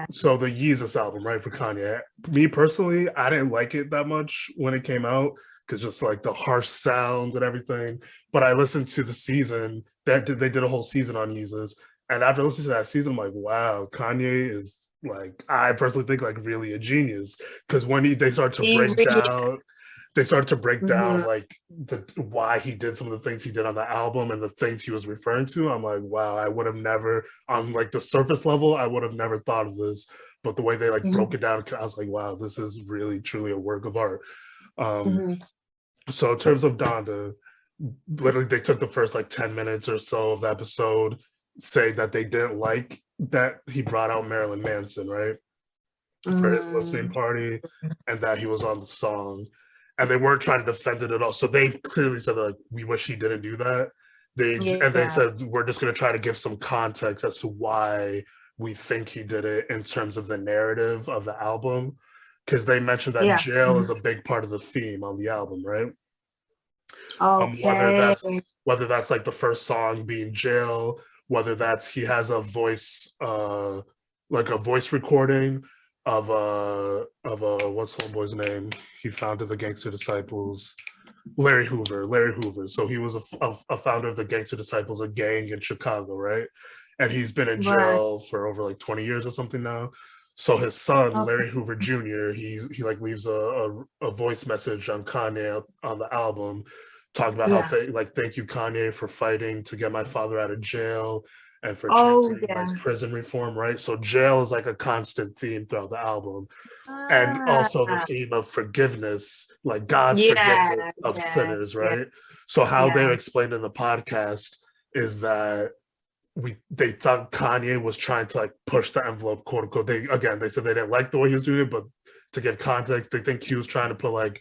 A: so the Yeezus album, right, for Kanye, me personally, I didn't like it that much when it came out because just like the harsh sounds and everything. But I listened to the season they did a whole season on Yeezus, and after listening to that season, I'm like, wow, Kanye is like, I personally think like really a genius because when they start to break down like why he did some of the things he did on the album and the things he was referring to. I'm like, wow, I would have never, on like the surface level, I would have never thought of this. But the way they like broke it down, I was like, wow, this is really truly a work of art. So in terms of Donda, literally they took the first like 10 minutes or so of the episode saying that they didn't like that he brought out Marilyn Manson, right? For his listening party, and that he was on the song. And they weren't trying to defend it at all. So they clearly said like, we wish he didn't do that. They said, we're just going to try to give some context as to why we think he did it in terms of the narrative of the album. Because they mentioned that jail is a big part of the theme on the album, right? Whether that's like the first song being Jail, whether that's he has a voice, like a voice recording of what's homeboy's name? He founded the Gangster Disciples, Larry Hoover. So he was a founder of the Gangster Disciples, a gang in Chicago, right? And he's been in jail for over like 20 years or something now. So his son, Larry Hoover Jr., he like leaves a voice message on Kanye on the album, talking about how thank you Kanye for fighting to get my father out of jail and for like prison reform, right? So jail is like a constant theme throughout the album. And also the theme of forgiveness, like God's forgiveness of sinners, right? So how they explained in the podcast is that they thought Kanye was trying to like push the envelope, quote unquote. They said they didn't like the way he was doing it, but to give context, they think he was trying to put like,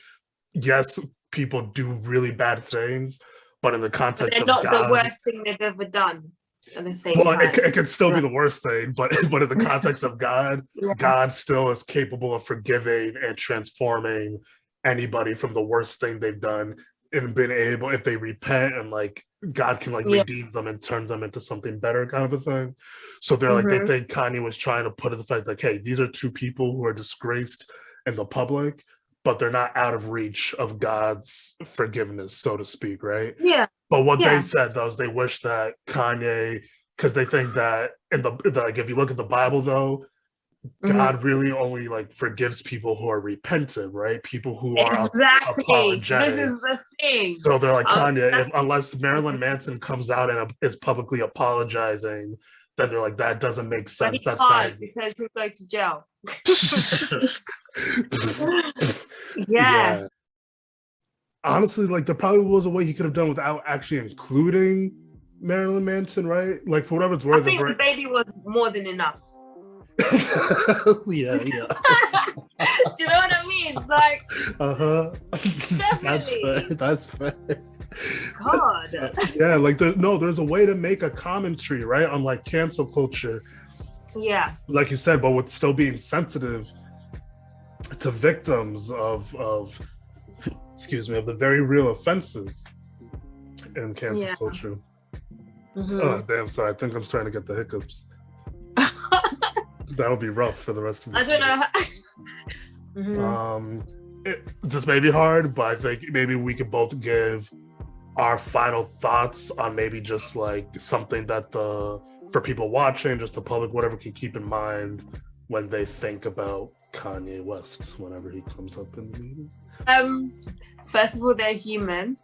A: yes, people do really bad things, but in the context of
B: not
A: God,
B: the worst thing they've ever done.
A: It can still be the worst thing, but in the context of God, God still is capable of forgiving and transforming anybody from the worst thing they've done, and been able, if they repent, and like God can like redeem them and turn them into something better, kind of a thing. So they're like, they think Kanye was trying to put it the fact like, hey, these are two people who are disgraced in the public, but they're not out of reach of God's forgiveness, so to speak, right?
B: Yeah.
A: But what they
B: Yeah.
A: said though is they wish that Kanye, because they think that like if you look at the Bible though, God really only like forgives people who are repentant, right? People who are
B: Exactly. So this
A: apologetic.
B: is the thing.
A: So they're like, Kanye, unless Marilyn Manson comes out and is publicly apologizing, then they're like, that doesn't make sense.
B: But he
A: That's
B: can't
A: not
B: because he'll go to jail.
A: Yeah. Honestly, like there probably was a way he could have done without actually including Marilyn Manson, right? Like for whatever it's
B: I
A: worth,
B: think the baby was more than enough.
A: yeah.
B: Do you know what I mean? Like,
A: Definitely. That's fair.
B: God.
A: Yeah, like there's a way to make a commentary, right, on like cancel culture.
B: Yeah.
A: Like you said, but with still being sensitive to victims of the very real offenses in cancel culture. Oh damn! Sorry, I think I'm starting to get the hiccups. That'll be rough for the rest of the
B: I don't know.
A: This may be hard, but I think maybe we could both give our final thoughts on maybe just like something that for people watching, just the public, whatever, can keep in mind when they think about Kanye West whenever he comes up in the meeting.
B: First of all, they're human,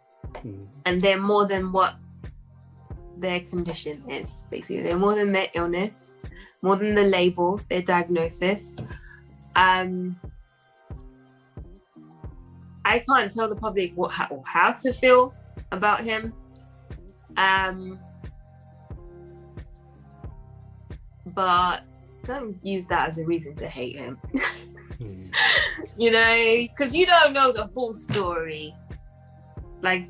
B: and they're more than what their condition is. Basically, they're more than their illness, more than the label, their diagnosis. I can't tell the public how to feel about him. But don't use that as a reason to hate him. You know, because you don't know the full story. Like,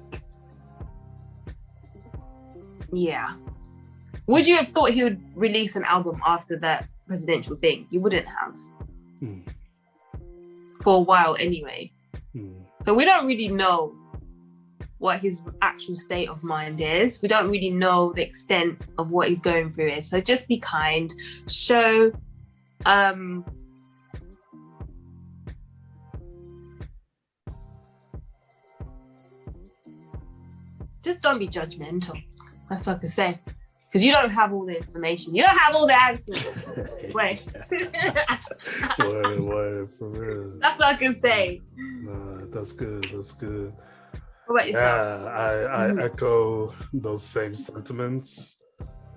B: yeah. Would you have thought he would release an album after that presidential thing? You wouldn't have. For a while anyway. So we don't really know what his actual state of mind is. We don't really know the extent of what he's going through is. So just be kind. Show just don't be judgmental. That's what I can say. Because you don't have all the information. You don't have all the answers. Wait.
A: Word, for real.
B: That's what I can say.
A: Nah, that's good.
B: What about yourself?
A: Yeah, I echo those same sentiments.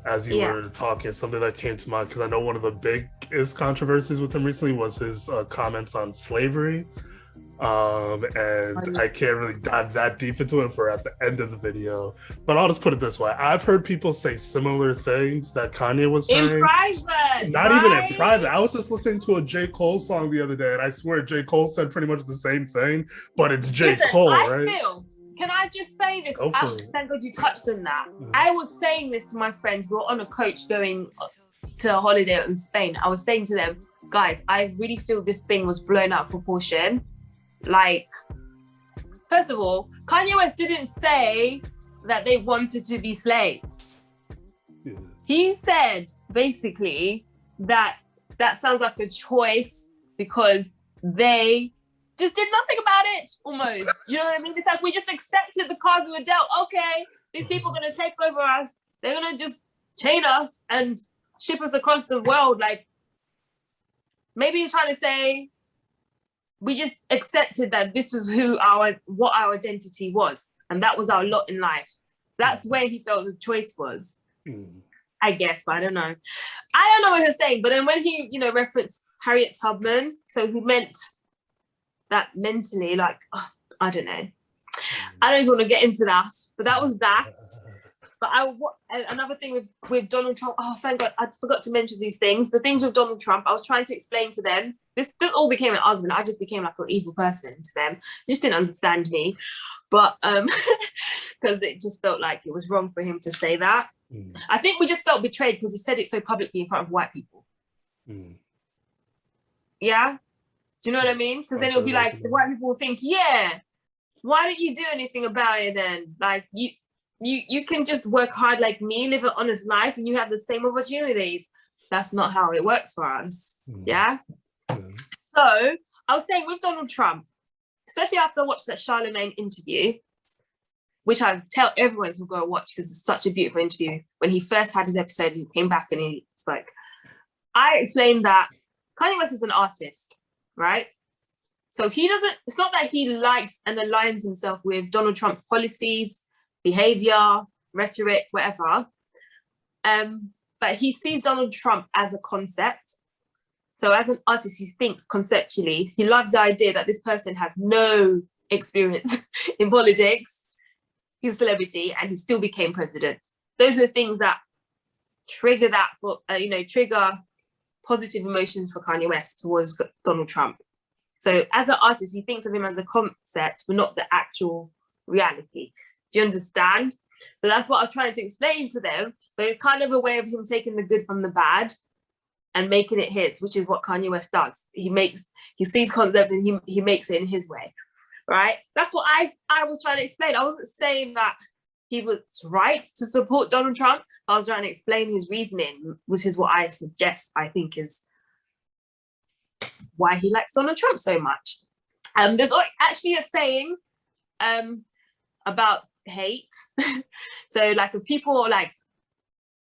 A: As you were talking, something that came to mind, because I know one of the biggest controversies with him recently was his comments on slavery. And I can't really dive that deep into it for at the end of the video, but I'll just put it this way: I've heard people say similar things that Kanye was saying
B: in private,
A: not even in private. I was just listening to a J. Cole song the other day, and I swear J. Cole said pretty much the same thing, but it's J. Cole, right?
B: Can I just say this? Thank God you touched on that. I was saying this to my friends. We were on a coach going to a holiday in Spain. I was saying to them, guys, I really feel this thing was blown out of proportion. Like, first of all, Kanye West didn't say that they wanted to be slaves. He said basically that sounds like a choice because they just did nothing about it, almost. You know what I mean? It's like we just accepted the cards we were dealt. Okay, these people are going to take over us. They're going to just chain us and ship us across the world. Like, maybe he's trying to say, we just accepted that this is what our identity was, and that was our lot in life. That's where he felt the choice was, I guess, but I don't know. I don't know what he was saying, but then when he, referenced Harriet Tubman, so he meant that mentally, like, I don't know. I don't even want to get into that, but that was that. But another thing with Donald Trump, oh, thank God, I forgot to mention these things. The things with Donald Trump, I was trying to explain to them. This all became an argument. I just became like an evil person to them. They just didn't understand me. But because it just felt like it was wrong for him to say that. I think we just felt betrayed because he said it so publicly in front of white people. Yeah? Do you know what I mean? Because then it'll be like, the white people will think, yeah, why don't you do anything about it then? Like, you can just work hard like me, live an honest life, and you have the same opportunities. That's not how it works for us. Yeah? So I was saying with Donald Trump, especially after I watched that Charlemagne interview, which I tell everyone to go watch because it's such a beautiful interview. When he first had his episode, he came back and he was like, I explained that Kanye West is an artist, right? So he doesn't, it's not that he likes and aligns himself with Donald Trump's policies, behavior, rhetoric, whatever. But he sees Donald Trump as a concept. So as an artist, he thinks conceptually. He loves the idea that this person has no experience in politics. He's a celebrity and he still became president. Those are the things that trigger that, trigger positive emotions for Kanye West towards Donald Trump. So as an artist, he thinks of him as a concept, but not the actual reality. Do you understand? So that's what I was trying to explain to them. So it's kind of a way of him taking the good from the bad and making it his, which is what Kanye West does. He sees concepts and he makes it in his way, right? That's what I was trying to explain. I wasn't saying that he was right to support Donald Trump. I was trying to explain his reasoning, which is what I suggest, I think is why he likes Donald Trump so much. There's actually a saying about hate. So like if people like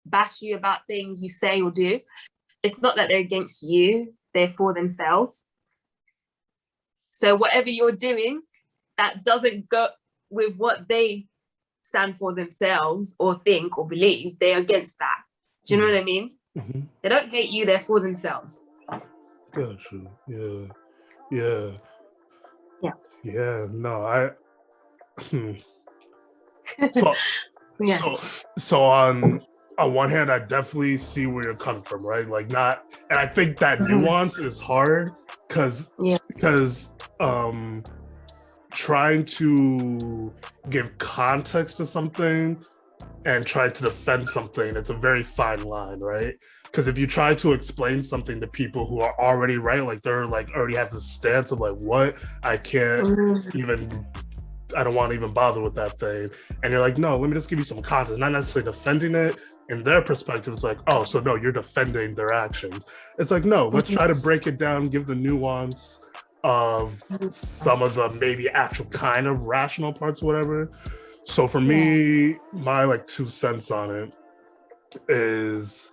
B: bash you about things you say or do, it's not that they're against you, they're for themselves. So whatever you're doing that doesn't go with what they stand for themselves or think or believe, they're against that. Do you know what I mean?
A: Mm-hmm.
B: They don't hate you, they're for themselves.
A: Gotcha. Yeah. No, So on one hand, I definitely see where you're coming from, right? Like and I think that nuance is hard because trying to give context to something and try to defend something, it's a very fine line, right? Because if you try to explain something to people who are already right, like they're like already have this stance of like, what? I don't want to even bother with that thing. And you're like, no, let me just give you some context, not necessarily defending it. In their perspective, it's like, oh, so no, you're defending their actions. It's like, no, let's try to break it down, give the nuance of some of the maybe actual kind of rational parts, whatever. So for me, my like 2 cents on it is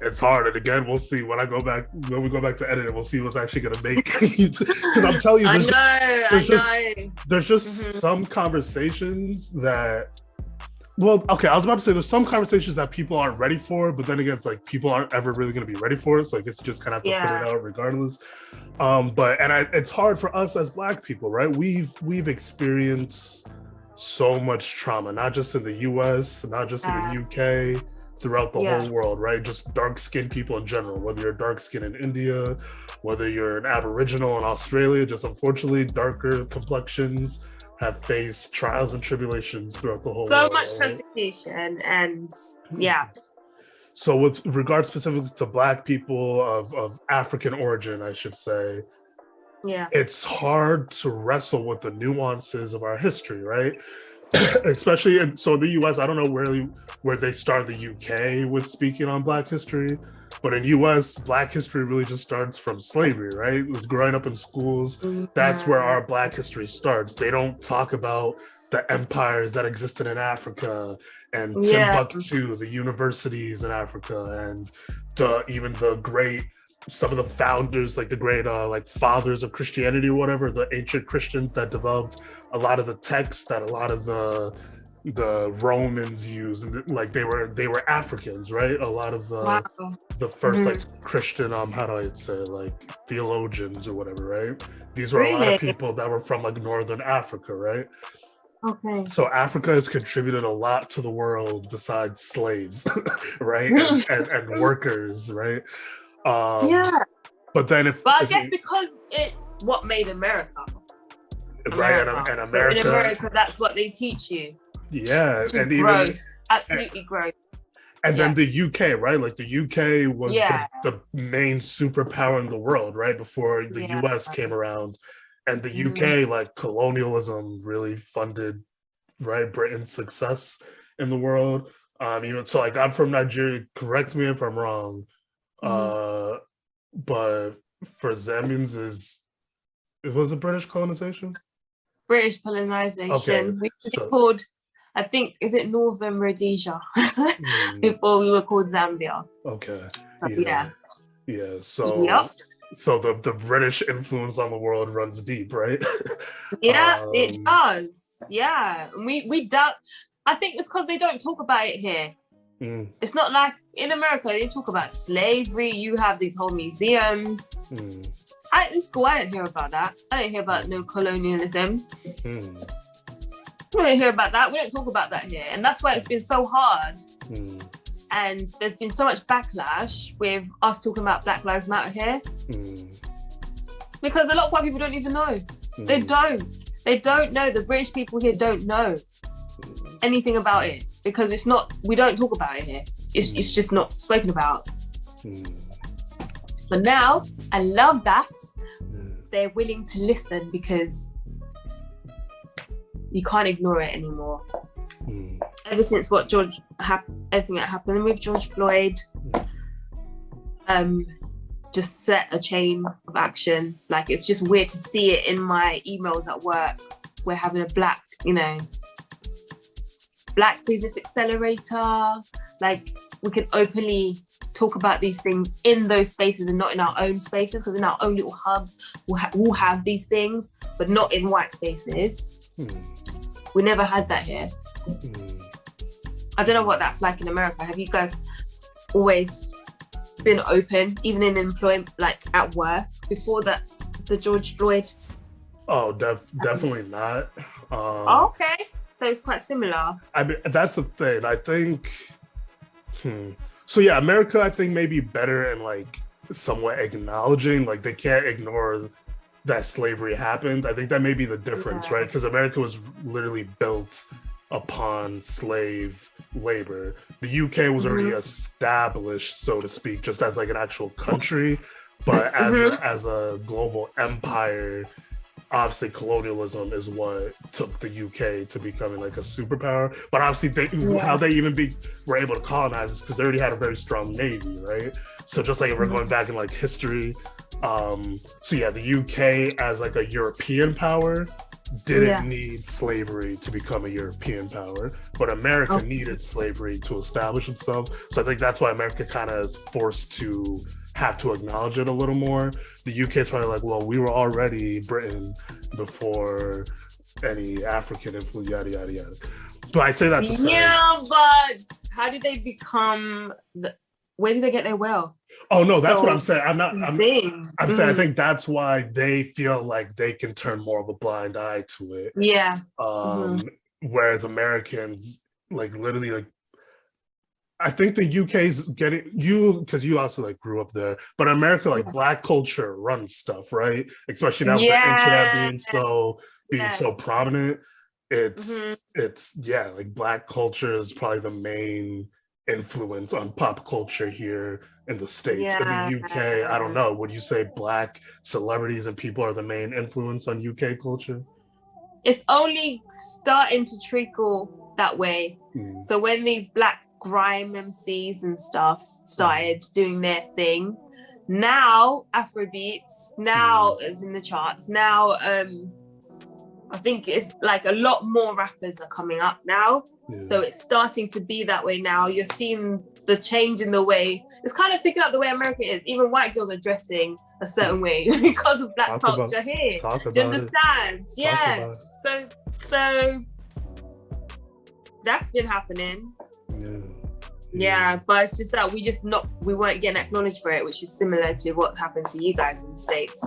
A: it's hard, and again, we'll see when we go back to editing. We'll see what's actually going to make. Because I'm telling you, there's just some conversations that. Well, okay, I was about to say there's some conversations that people aren't ready for, but then again, it's like people aren't ever really going to be ready for it. So I guess you just kind of have to put it out regardless. It's hard for us as Black people, right? We've experienced so much trauma, not just in the US, not just in the UK, throughout the whole world, right? Just dark-skinned people in general, whether you're dark-skinned in India, whether you're an Aboriginal in Australia, just unfortunately darker complexions have faced trials and tribulations throughout the whole world.
B: So much persecution and
A: So with regard specifically to Black people of African origin, I should say, it's hard to wrestle with the nuances of our history, right? Especially in the US, I don't know where they start the UK with speaking on Black history, but in US, Black history really just starts from slavery, right? Growing up in schools, that's where our Black history starts. They don't talk about the empires that existed in Africa and Timbuktu, the universities in Africa, and some of the founders, like the great fathers of Christianity or whatever, the ancient Christians that developed a lot of the texts that a lot of the Romans used, and like they were Africans, right? A lot of the first like Christian how do I say, like theologians or whatever, right? These were a lot of people that were from like northern Africa, right?
B: Okay.
A: So Africa has contributed a lot to the world besides slaves, right? and workers, right? But then I guess
B: because it's what made America.
A: Right, and America.
B: In America, that's what they teach you.
A: Yeah, and
B: gross, absolutely gross.
A: And then the UK, right? Like the UK was the main superpower in the world, right? Before the US came around. And the UK, like colonialism really funded right, Britain's success in the world. Even so, like I'm from Nigeria. Correct me if I'm wrong.
B: Mhm.
A: Uh, but for Zambians, it was a British colonization.
B: British
A: Okay,
B: colonization. We were
A: so
B: called, I think, is it Northern Rhodesia
A: mm,
B: before we were called Zambia.
A: okay,
B: So,
A: yeah,
B: yeah.
A: yeah.
B: Yep.
A: So the British influence on the world runs deep, right?
B: Yeah, it
A: um,
B: does. Yeah. And we don't, I think it's because they don't talk about it here.
A: mm,
B: It's not like in America, they talk about slavery. You have these whole museums.
A: mm,
B: In school, I didn't hear about that. I didn't hear about no colonialism.
A: mm,
B: We don't hear about that. We don't talk about that here. And that's why it's been so hard.
A: mm,
B: And there's been so much backlash with us talking about Black Lives Matter here.
A: mm,
B: Because a lot of white people don't even know.
A: mm,
B: They don't. They don't know. The British people here don't know anything about it. Because it's not, we don't talk about it here. It's just not spoken about.
A: mm,
B: But now, I love that
A: mm.
B: they're willing to listen because you can't ignore it anymore.
A: Mm.
B: Ever since everything that happened with George Floyd, just set a chain of actions. Like, it's just weird to see it in my emails at work. We're having a Black business accelerator. Like, we can openly talk about these things in those spaces and not in our own spaces, because in our own little hubs, we'll have these things, but not in white spaces. We never had that here. I don't know what that's like in America. Have you guys always been open, even in employment, like at work, before the George Floyd?
A: Oh, definitely not.
B: Okay, so it's quite similar.
A: I mean, that's the thing. I think. So yeah, America, I think maybe better in like somewhat acknowledging, like they can't ignore that slavery happened. I think that may be the difference, right? Because America was literally built upon slave labor. The UK was already established, so to speak, just as like an actual country, but as a global empire, obviously colonialism is what took the UK to becoming like a superpower. But obviously how they even were able to colonize is because they already had a very strong navy, right? So just like if we're going back in like history, so yeah, the UK as like a European power didn't need slavery to become a European power, but America needed slavery to establish itself. So I think that's why America kind of is forced to have to acknowledge it a little more. The UK is probably like, well, we were already Britain before any African influence, yada, yada, yada. But I say that to say...
B: Yeah, but how did they become... Where did they get their wealth?
A: Oh, no, that's what I'm saying. I'm saying I think that's why they feel like they can turn more of a blind eye to it.
B: Yeah.
A: Whereas Americans, like literally, like, I think the UK's getting because you also like grew up there, but America, like Black culture runs stuff, right? Especially now with the internet being so prominent. It's like Black culture is probably the main influence on pop culture here in the States. In the UK, I don't know, would you say Black celebrities and people are the main influence on UK culture?
B: It's only starting to trickle that way. So when these Black grime MCs and stuff started doing their thing, now Afrobeats now is in the charts. Now I think it's like a lot more rappers are coming up now. So it's starting to be that way now. You're seeing the change in the way, it's kind of picking up the way America is. Even white girls are dressing a certain way because of Black culture here. Do you understand? Yeah. So that's been happening. Yeah, but it's just that we weren't getting acknowledged for it, which is similar to what happens to you guys in the States.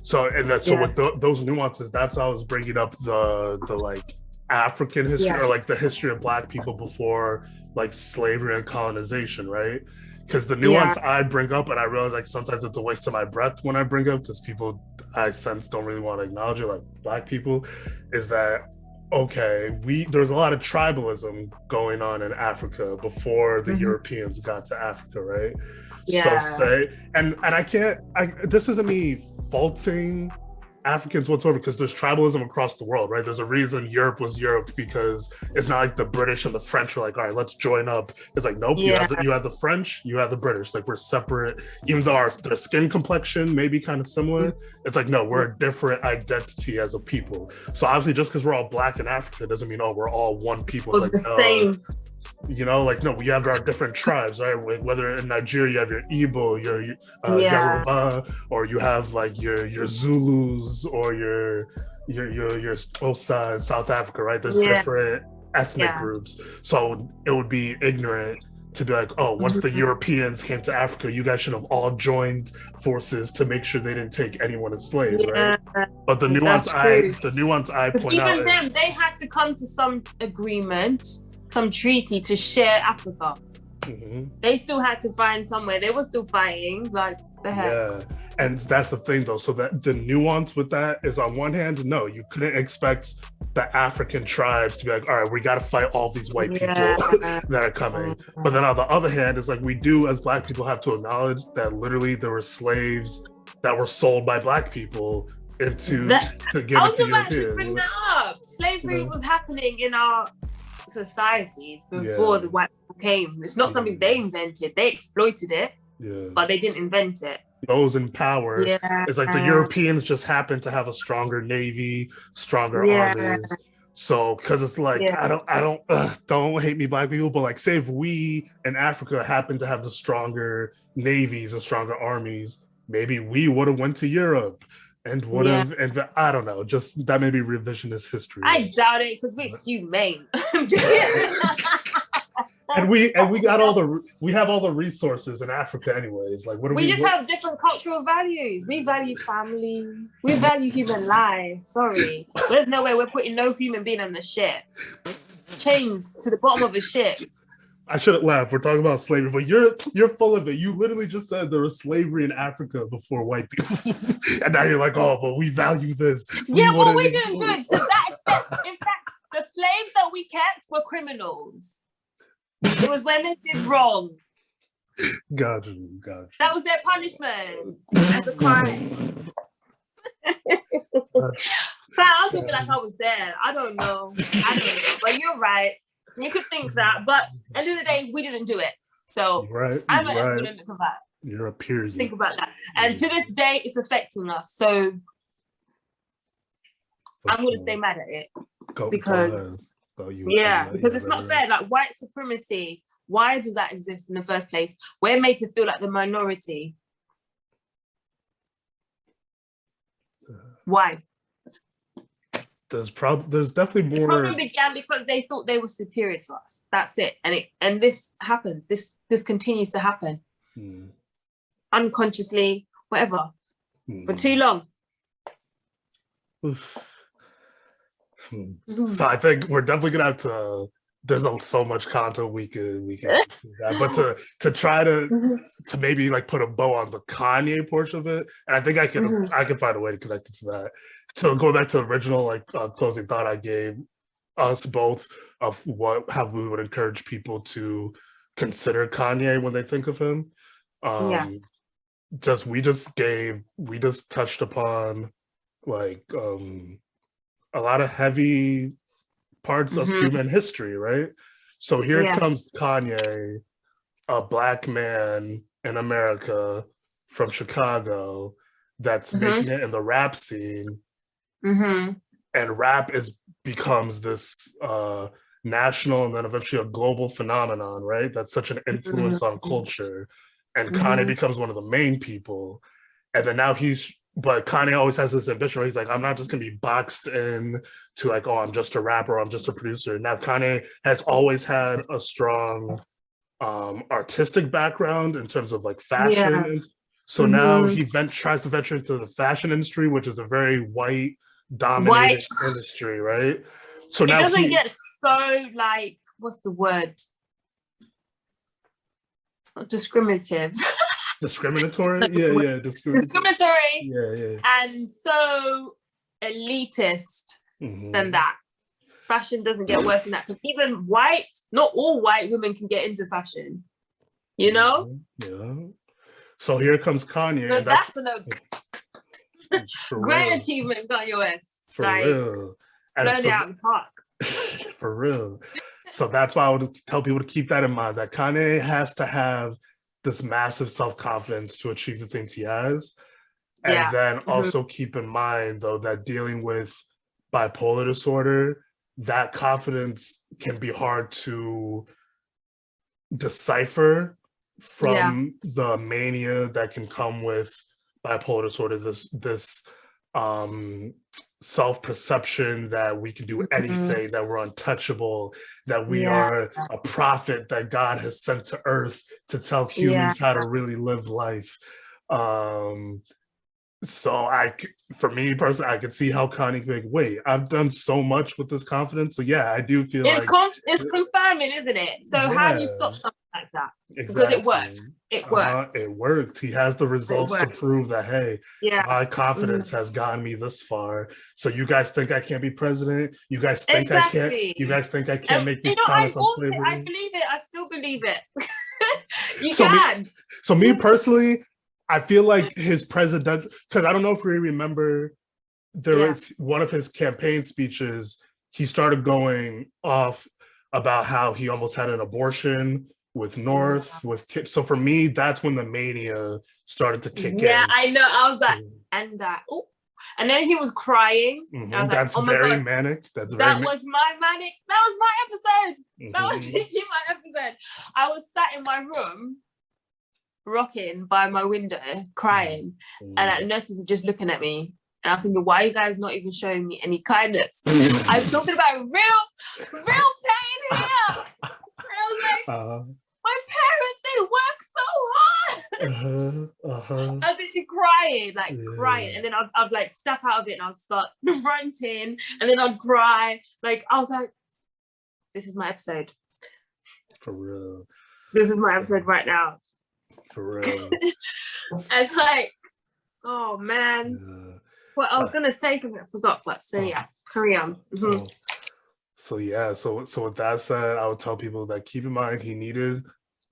A: So with those nuances, that's how I was bringing up the like African history or like the history of Black people before like slavery and colonization, right? Because the nuance I bring up, and I realize like sometimes it's a waste of my breath when I bring up, because people I sense don't really want to acknowledge it, like Black people, is that there's a lot of tribalism going on in Africa before the Europeans got to Africa, right? So and I can't, this isn't me faulting Africans whatsoever, because there's tribalism across the world, right? There's a reason Europe was Europe, because it's not like the British and the French are like, all right, let's join up. It's like, nope,
B: Yeah.
A: you have the French, you have the British. Like, we're separate, even though their skin complexion may be kind of similar. It's like, no, we're a different identity as a people. So obviously, just because we're all black in Africa doesn't mean, oh, we're all one people. It's like,
B: the same.
A: You know, like, no, we have our different tribes, right? Whether in Nigeria you have your Igbo, your Yoruba, or you have like your Zulus, or your Xhosa in South Africa, right? There's different ethnic groups. So it would be ignorant to be like, oh, once the Europeans came to Africa, you guys should have all joined forces to make sure they didn't take anyone as slaves, right? But the nuance I point out,
B: even them, they had to come to some agreement, some treaty to share Africa. They still had to find somewhere. They were still fighting, like the heck.
A: Yeah, and that's the thing though. So that the nuance with that is, on one hand, no, you couldn't expect the African tribes to be like, all right, we got to fight all these white people that are coming. But then on the other hand, it's like, we do as black people have to acknowledge that literally there were slaves that were sold by black people to give it to Europeans.
B: I was about to bring that up. Slavery was happening in our societies before the white people came. It's not something they invented. They exploited it, but they didn't invent it.
A: Those in power, it's like the Europeans just happen to have a stronger navy, stronger armies. So, because it's like, don't hate me, black people, but like, say if we in Africa happen to have the stronger navies and stronger armies, maybe we would have went to Europe. And would have, and I don't know, just that may be revisionist history.
B: I doubt it, because we're humane.
A: and we got we have all the resources in Africa anyways. Like, what do we
B: just have different cultural values. We value family. We value human life. Sorry, there's no way we're putting no human being on the ship, chained to the bottom of a ship.
A: I shouldn't laugh. We're talking about slavery, but you're full of it. You literally just said there was slavery in Africa before white people, and now you're like, oh, but we value this.
B: We didn't do it to that extent. In fact, the slaves that we kept were criminals. It was when they did wrong.
A: Gotcha.
B: That was their punishment as a crime. But I was talking like I was there. I don't know. But you're right. You could think that, but at the end of the day, we didn't do it. So I'm not ever going to look at that.
A: You're a peer.
B: Think about that. And to this day, it's affecting us. So I'm going to stay mad at it. Because it's not fair. Like, white supremacy, why does that exist in the first place? We're made to feel like the minority. Why?
A: There's definitely more.
B: The problem began because they thought they were superior to us. That's it. And this happens. This continues to happen. Unconsciously, whatever. For too long.
A: So I think we're definitely gonna have to. There's so much content we can but to try to maybe like put a bow on the Kanye portion of it, and I think I can find a way to connect it to that. So going back to the original closing thought I gave us both of how we would encourage people to consider Kanye when they think of him. We just touched upon like a lot of heavy parts of human history, right? So here comes Kanye, a black man in America from Chicago that's making it in the rap scene. And rap becomes this national and then eventually a global phenomenon, right? That's such an influence on culture. And Kanye becomes one of the main people. And then now but Kanye always has this ambition where he's like, I'm not just gonna be boxed in to like, oh, I'm just a rapper, I'm just a producer. Now Kanye has always had a strong artistic background in terms of like fashion. So now he tries to venture into the fashion industry, which is a very white dominated industry, right? So now
B: it doesn't get so like, what's the word? Discriminative.
A: Discriminatory?
B: Discriminatory. And so elitist than that. Fashion doesn't get worse than that. Because even not all white women can get into fashion. You know?
A: So here comes Kanye.
B: So
A: For
B: Great
A: real.
B: achievement, Kanye West.
A: For
B: Like,
A: real. And
B: blown it
A: so
B: out of the park.
A: for real. So that's why I would tell people to keep that in mind, that Kanye has to have this massive self-confidence to achieve the things he has. And
B: Yeah.
A: then also keep in mind, though, that dealing with bipolar disorder, that confidence can be hard to decipher
B: Yeah.
A: from the mania that can come with bipolar disorder, this self-perception that we can do anything, that we're untouchable, that we are a prophet that God has sent to earth to tell humans how to really live life. So for me personally, I could see how Kanye could be like, wait, I've done so much with this confidence. So yeah, I do feel
B: It's
A: like
B: it's confirming, isn't it? So how do you stop something like that? Because it works.
A: exactly.
B: It works.
A: It worked. He has the results to prove that, hey, my confidence has gotten me this far. So you guys think I can't be president? You guys think I can't? You guys think I can't make these comments on slavery?
B: I believe it. I still believe it. You
A: so
B: can.
A: Me personally, I feel like his president, because I don't know if we remember, there was one of his campaign speeches, he started going off about how he almost had an abortion with North, with kids. So for me, that's when the mania started to kick in.
B: Yeah, I know. I was like, and then he was crying. I was
A: that's
B: like, oh my
A: very
B: God.
A: manic. That
B: was my manic. That was my episode. That was literally my episode. I was sat in my room, rocking by my window, crying, and the nurses were just looking at me. And I was thinking, why are you guys not even showing me any kindness? I'm talking about real pain here. And I was like, my parents, they work so hard. I was literally crying, and then I'd like step out of it and I'd start ranting, and then I'd cry. Like, I was like, this is my episode.
A: For real.
B: This is my episode right now.
A: For real.
B: And like, oh man. Well, I was gonna say something, I forgot, but so yeah, carry on.
A: So yeah, so with that said, I would tell people that keep in mind he needed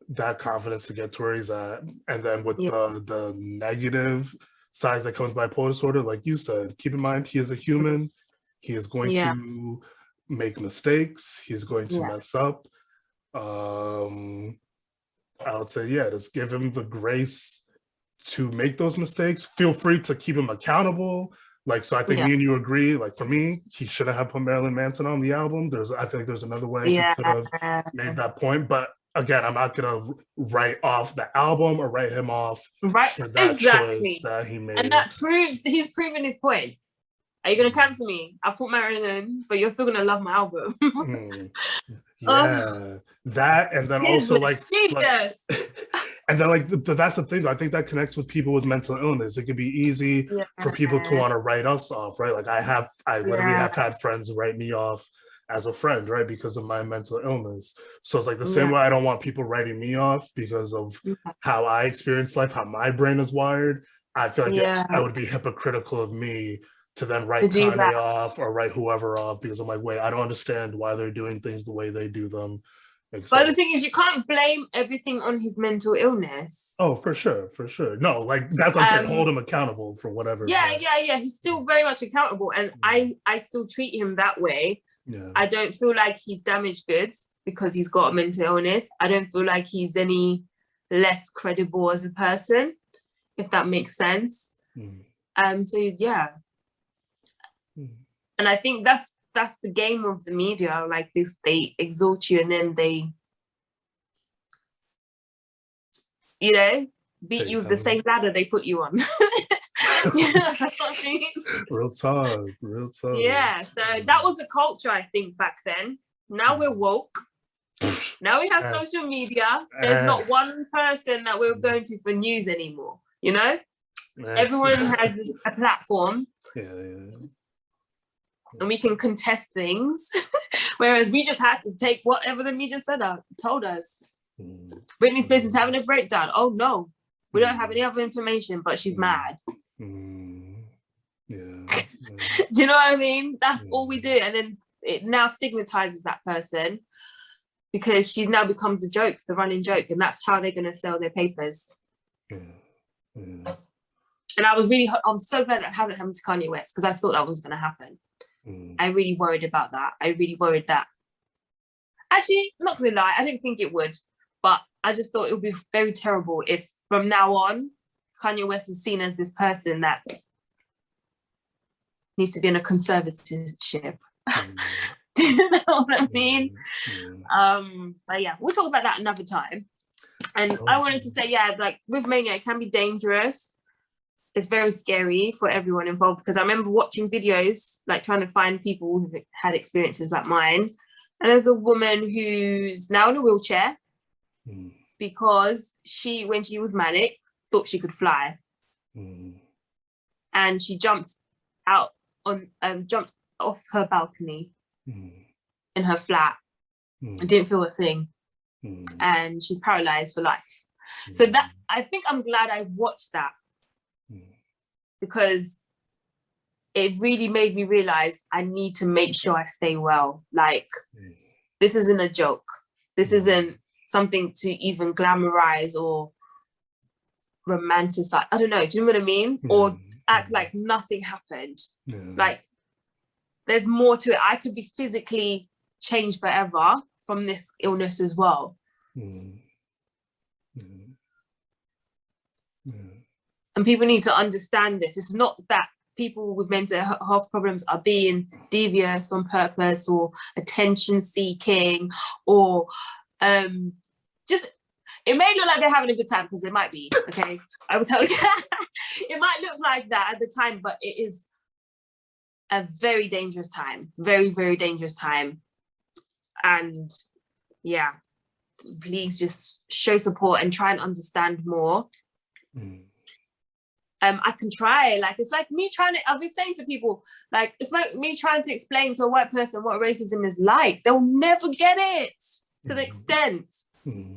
A: that confidence to get to where he's at, and then with the negative sides that comes by bipolar disorder, like you said, keep in mind he is a human. He is going to make mistakes. He's going to mess up. I would say, just give him the grace to make those mistakes. Feel free to keep him accountable. Like, so I think me and you agree, like for me, he shouldn't have put Marilyn Manson on the album. I think there's another way he could have made that point. But again, I'm not gonna write off the album or write him off for that choice that he made.
B: And that proves he's proven his point. Are you gonna cancel me? I put Marilyn, but you're still gonna love my album.
A: That, and then also and then that's the thing. I think that connects with people with mental illness. It could be easy for people to want to write us off, right? Like I literally have had friends write me off as a friend, right, because of my mental illness. So it's like the same way I don't want people writing me off because of how I experience life, how my brain is wired. I feel like I would be hypocritical of me to then write Kanye off or write whoever off, because I'm like, wait, I don't understand why they're doing things the way they do them.
B: But the thing is, you can't blame everything on his mental illness.
A: Oh, for sure. No, like that's what I'm saying. Hold him accountable for whatever.
B: Yeah. He's still very much accountable, and I still treat him that way. Yeah. I don't feel like he's damaged goods because he's got a mental illness. I don't feel like he's any less credible as a person, if that makes sense. So yeah. And I think that's the game of the media. Like this, they exalt you and then they, beat you with the same ladder they put you on. That's what I mean?
A: Real talk.
B: Yeah, so that was the culture, I think, back then. Now we're woke. Now we have social media. There's not one person that we're going to for news anymore, Everyone has a platform. And we can contest things, whereas we just had to take whatever the media told us. Britney Spears is having a breakdown. Oh no, we don't have any other information, but she's mad. Do you know what I mean? That's all we do, and then it now stigmatizes that person because she now becomes a joke, the running joke, and that's how they're going to sell their papers. And I'm so glad that hasn't happened to Kanye West, because I thought that was going to happen. I really worried about that. I really worried that. Actually, not going to lie, I didn't think it would, but I just thought it would be very terrible if from now on, Kanye West is seen as this person that needs to be in a conservatorship. Do you know what I mean? But yeah, we'll talk about that another time. And I wanted to say, yeah, like with mania, it can be dangerous. It's very scary for everyone involved, because I remember watching videos, like trying to find people who've had experiences like mine. And there's a woman who's now in a wheelchair because when she was manic, thought she could fly. And she jumped off her balcony in her flat and didn't feel a thing. And she's paralyzed for life. So that, I think I'm glad I watched that, because it really made me realize I need to make sure I stay well. Like, this isn't a joke. This isn't something to even glamorize or romanticize. I don't know. Do you know what I mean? Or act like nothing happened. Like, there's more to it. I could be physically changed forever from this illness as well. And people need to understand this. It's not that people with mental health problems are being devious on purpose or attention seeking, or just, it may look like they're having a good time, because they might be, okay? I will tell you. It might look like that at the time, but it is a very dangerous time. Very, very dangerous time. And yeah, please just show support and try and understand more. I can try, like, it's like me trying to, I'll be saying to people, like, it's like me trying to explain to a white person what racism is like. They'll never get it to the extent.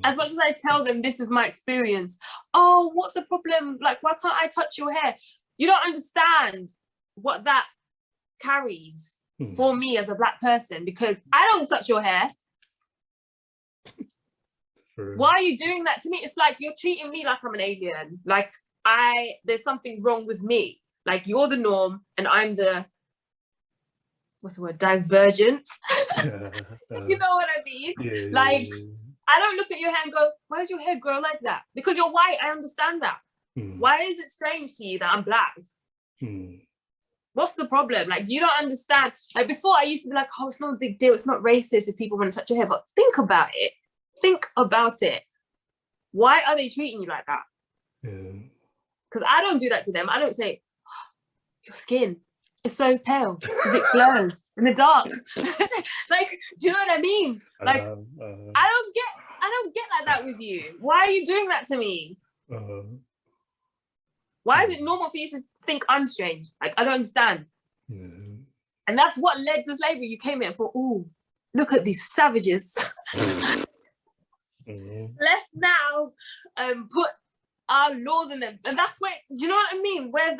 B: As much as I tell them this is my experience, oh, what's the problem? Like, why can't I touch your hair? You don't understand what that carries for me as a Black person, because I don't touch your hair. Why are you doing that to me? It's like you're treating me like I'm an alien. Like, there's something wrong with me. Like, you're the norm and I'm the, what's the word, divergent. You know what I mean? Like, I don't look at your hair and go, why does your hair grow like that? Because you're white, I understand that. Why is it strange to you that I'm Black? What's the problem? Like, you don't understand. Like, before I used to be like, oh, it's not a big deal. It's not racist if people want to touch your hair. But think about it. Think about it. Why are they treating you like that? Because I don't do that to them. I don't say, oh, your skin is so pale. Does it glow in the dark? Like, do you know what I mean? Like, I don't get like that with you. Why are you doing that to me? Why is it normal for you to think I'm strange? Like, I don't understand. And that's what led to slavery. You came in for, oh, look at these savages. Let's now put our laws in them. And that's where, do you know what I mean? Where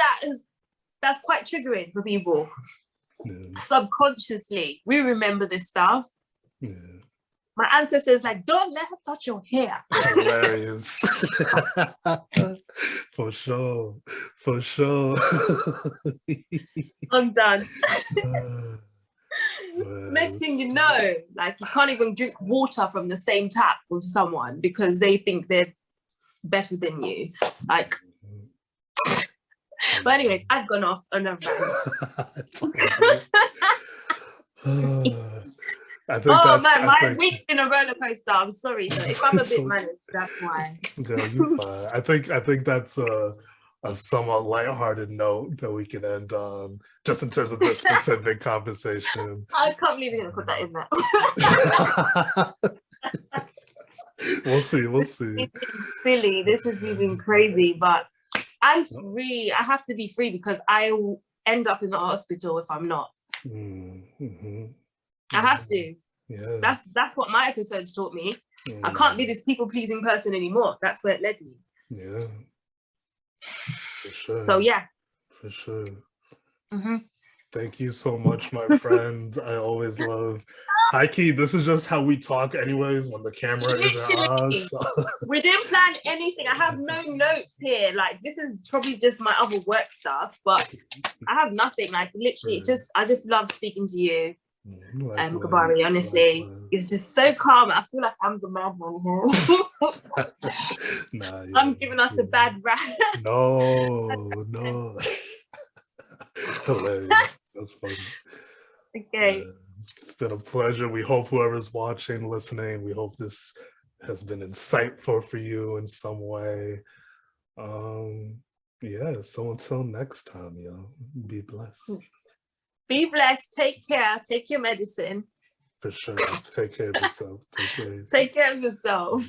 B: that's quite triggering for people. Subconsciously, we remember this stuff. My ancestors like, don't let her touch your hair.
A: Hilarious. For sure.
B: I'm done. Next thing you know, like, you can't even drink water from the same tap with someone because they think they're better than you. Like, but anyways, I've gone off on a
A: rant.
B: My week's been a roller coaster. I'm sorry, so if I'm a bit manic, that's why.
A: No, you're fine. I think that's a somewhat lighthearted note that we can end on, just in terms of this specific conversation.
B: I can't believe you're gonna put that in there.
A: We'll see.
B: It's silly. This is even crazy, but I'm free. I have to be free because I will end up in the hospital if I'm not. I have to.
A: Yeah.
B: That's what my episodes taught me. I can't be this people-pleasing person anymore. That's where it led me.
A: Yeah. For sure.
B: So yeah.
A: For sure. Thank you so much, my friend. I always love high key, this is just how we talk anyways when the camera isn't on.
B: Literally,
A: So.
B: we didn't plan anything. I have no notes here. Like, this is probably just my other work stuff, but I have nothing. Like, literally, I just love speaking to you. Gabari, honestly, it was just so calm. I feel like I'm the madman here.
A: Nah, yeah,
B: I'm giving us a bad rap.
A: No. Hilarious. That's funny.
B: Okay.
A: It's been a pleasure. We hope whoever's watching, listening, we hope this has been insightful for you in some way. Yeah, so until next time, be blessed.
B: Be blessed. Take care. Take your medicine.
A: For sure. Take care of yourself.
B: Take care of yourself.